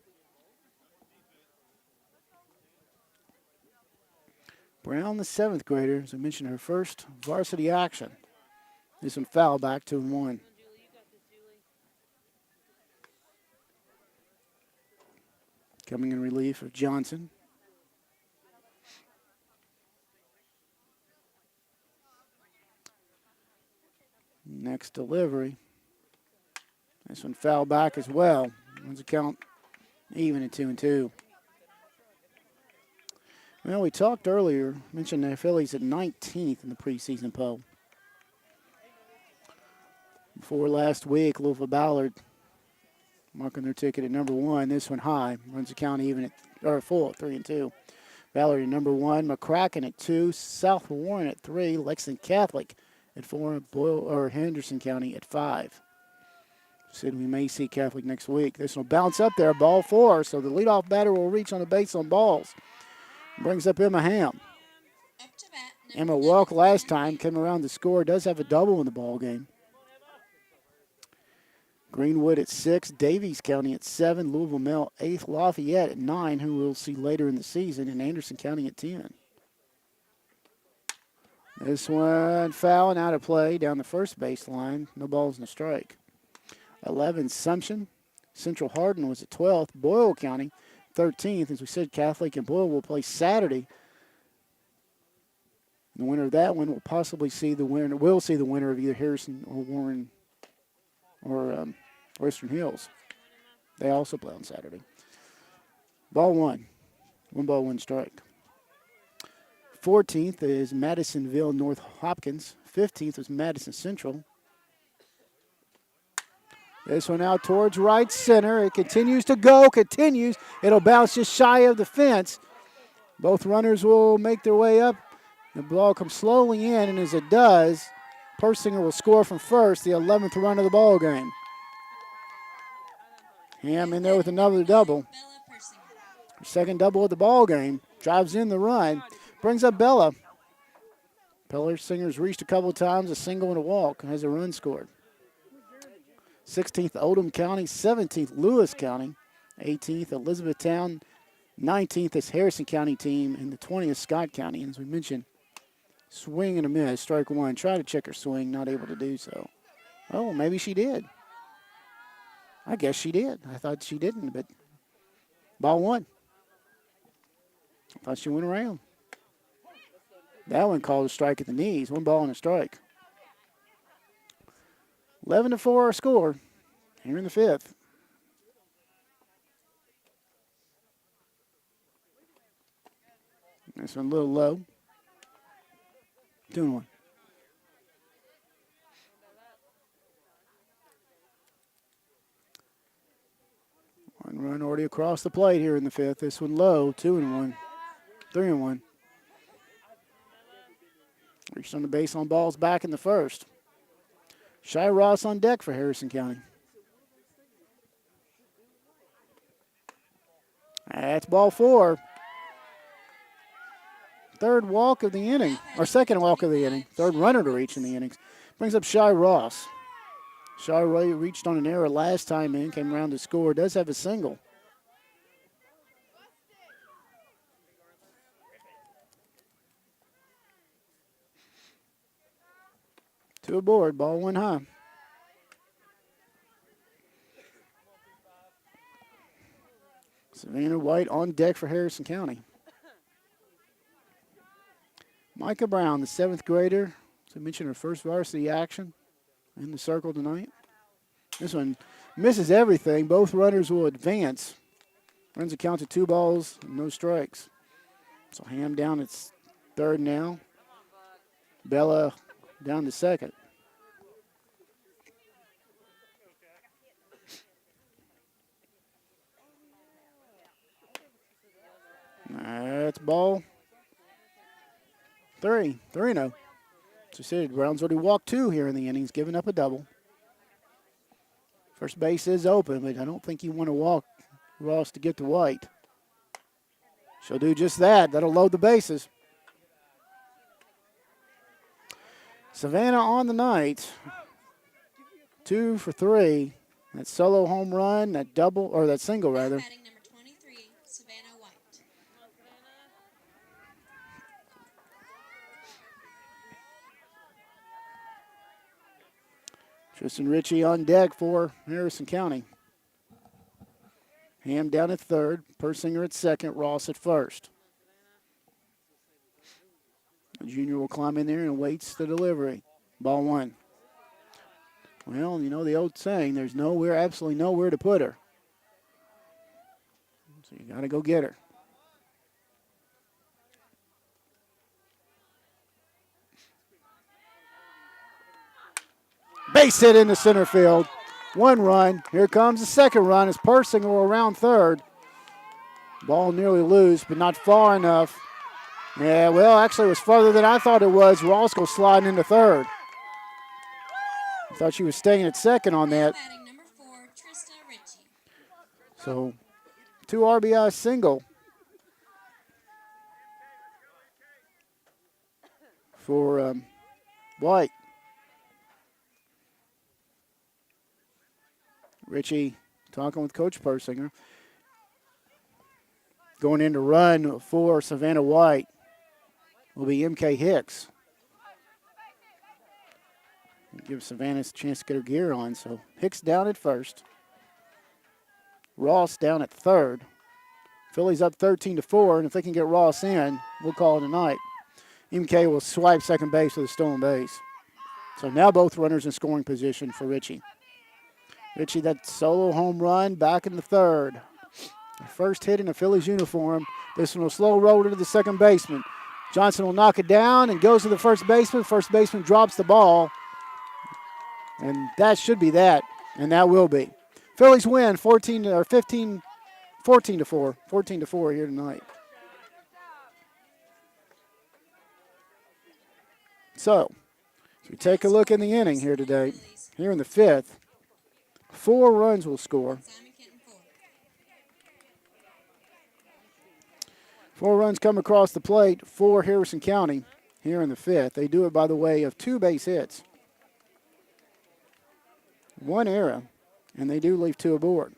Brown, the 7th grader, as I mentioned, her first varsity action. This one foul back 2-1. Coming in relief of Johnson. Next delivery. This one foul back as well. Runs the count even at 2-2. Well, we talked earlier, mentioned the Phillies at 19th in the preseason poll. Before last week, Louisville Ballard marking their ticket at number 1. This one high. Runs the count even at, or full at 3-2. Ballard at number 1, McCracken at 2, South Warren at 3, Lexington Catholic at 4, Boyle or Henderson County at 5. Said we may see Catholic next week. This will bounce up there, ball 4, so the leadoff batter will reach on the base on balls. Brings up Emma Ham. Up to bat, Emma number walked 11, last time, came around to score, does have a double in the ball game. Greenwood at 6, Davies County at 7, Louisville Male 8th, Lafayette at 9, who we'll see later in the season, and Anderson County at 10. This one foul and out of play down the first baseline. No balls and a strike. 11, Sumption. Central Hardin was at 12th. Boyle County, 13th. As we said, Catholic and Boyle will play Saturday. The winner of that one will possibly see the winner. Will see the winner of either Harrison or Warren or Western Hills. They also play on Saturday. Ball 1. 1 ball, 1 strike. 14th is Madisonville North Hopkins. 15th was Madison Central. This one out towards right center. It continues to go, continues. It'll bounce just shy of the fence. Both runners will make their way up. The ball comes slowly in, and as it does, Persinger will score from first, the 11th run of the ball game. Ham in there with another double. Bella Persinger. Her second double of the ball game. Drives in the run. Brings up Bella. Persinger's reached a couple of times, a single and a walk, and has a run scored. 16th, Oldham County. 17th, Lewis County. 18th, Elizabethtown. 19th is Harrison County team, and the 20th, Scott County. And as we mentioned, swing and a miss, strike 1. Try to check her swing, not able to do so. Oh, maybe she did. I guess she did. I thought she didn't, but ball 1. I thought she went around. That one called a strike at the knees. 1 ball and a strike. 11-4 our score here in the 5th. This one a little low. 2-1. One run already across the plate here in the 5th. This one low. 2-1. 3-1. Reached on the base on balls back in the first. Shy Ross on deck for Harrison County. That's ball 4. Third walk of the inning, or second walk of the inning. Third runner to reach in the innings. Brings up Shy Ross. Shy Ray reached on an error last time in, came around to score. Does have a single. Two aboard, ball 1 high. Savannah White on deck for Harrison County. Micah Brown, the 7th grader. As I mentioned, her first varsity action in the circle tonight. This one misses everything. Both runners will advance. Runs a count to 2 balls, no strikes. So Ham down at 3rd now. Bella down to 2nd. That's ball 3. 3-0. So City Brown's already walked 2 here in the innings, giving up a double. First base is open, but I don't think you want to walk Ross to get to White. She'll do just that. That'll load the bases. Savannah on the night. 2 for 3. That solo home run, that double, or that single rather. Batting number 23, Savannah White. Tristan Ritchie on deck for Harrison County. Ham down at third, Persinger at second, Ross at first. The junior will climb in there and waits the delivery. Ball one. Well, you know the old saying, there's nowhere, absolutely nowhere to put her. So you got to go get her. Base hit into center field. One run. Here comes the second run as Persinger will round third. Ball nearly loose, but not far enough. Yeah, well, actually it was farther than I thought it was. Ross goes sliding into third. I thought she was staying at second on that. Batting number 4, Trista Ritchie. So, 2 RBI single for White. Ritchie talking with Coach Persinger. Going in to run for Savannah White will be MK Hicks. Give Savannah a chance to get her gear on. So Hicks down at first. Ross down at third. Phillies up 13-4, and if they can get Ross in, we'll call it a night. MK will swipe second base with a stolen base. So now both runners in scoring position for Ritchie. Ritchie, that solo home run back in the third. First hit in a Phillies uniform. This one will slow roll to the second baseman. Johnson will knock it down and goes to the first baseman. First baseman drops the ball. And that should be that, and that will be. Phillies win 14-4 here tonight. So, as we take a look in the inning here today, here in the fifth, 4 runs will score. Simon Kenton 4. 4 runs come across the plate for Harrison County here in the fifth. They do it by the way of 2 base hits. 1 error, and they do leave 2 aboard.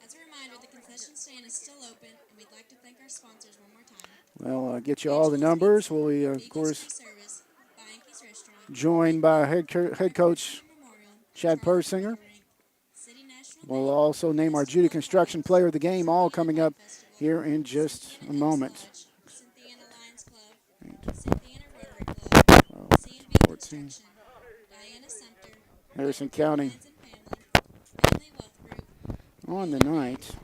As a reminder, the concession stand is still open, and we'd like to thank our sponsors one more time. Well, I'll get you all the numbers. We'll be, of course, Service, Bianchi's Restaurant, joined by head coach Memorial, Chad Charles Persinger. Catering, City National We'll Bank, also name our Judy Construction Player of the Game, all coming up here in just a moment. Cynthiana Lions Club, Cynthiana Rotary Club, C&B 14. Construction, Diana Sumter, Harrison County Friends and Family, Family Wealth Group, on the night.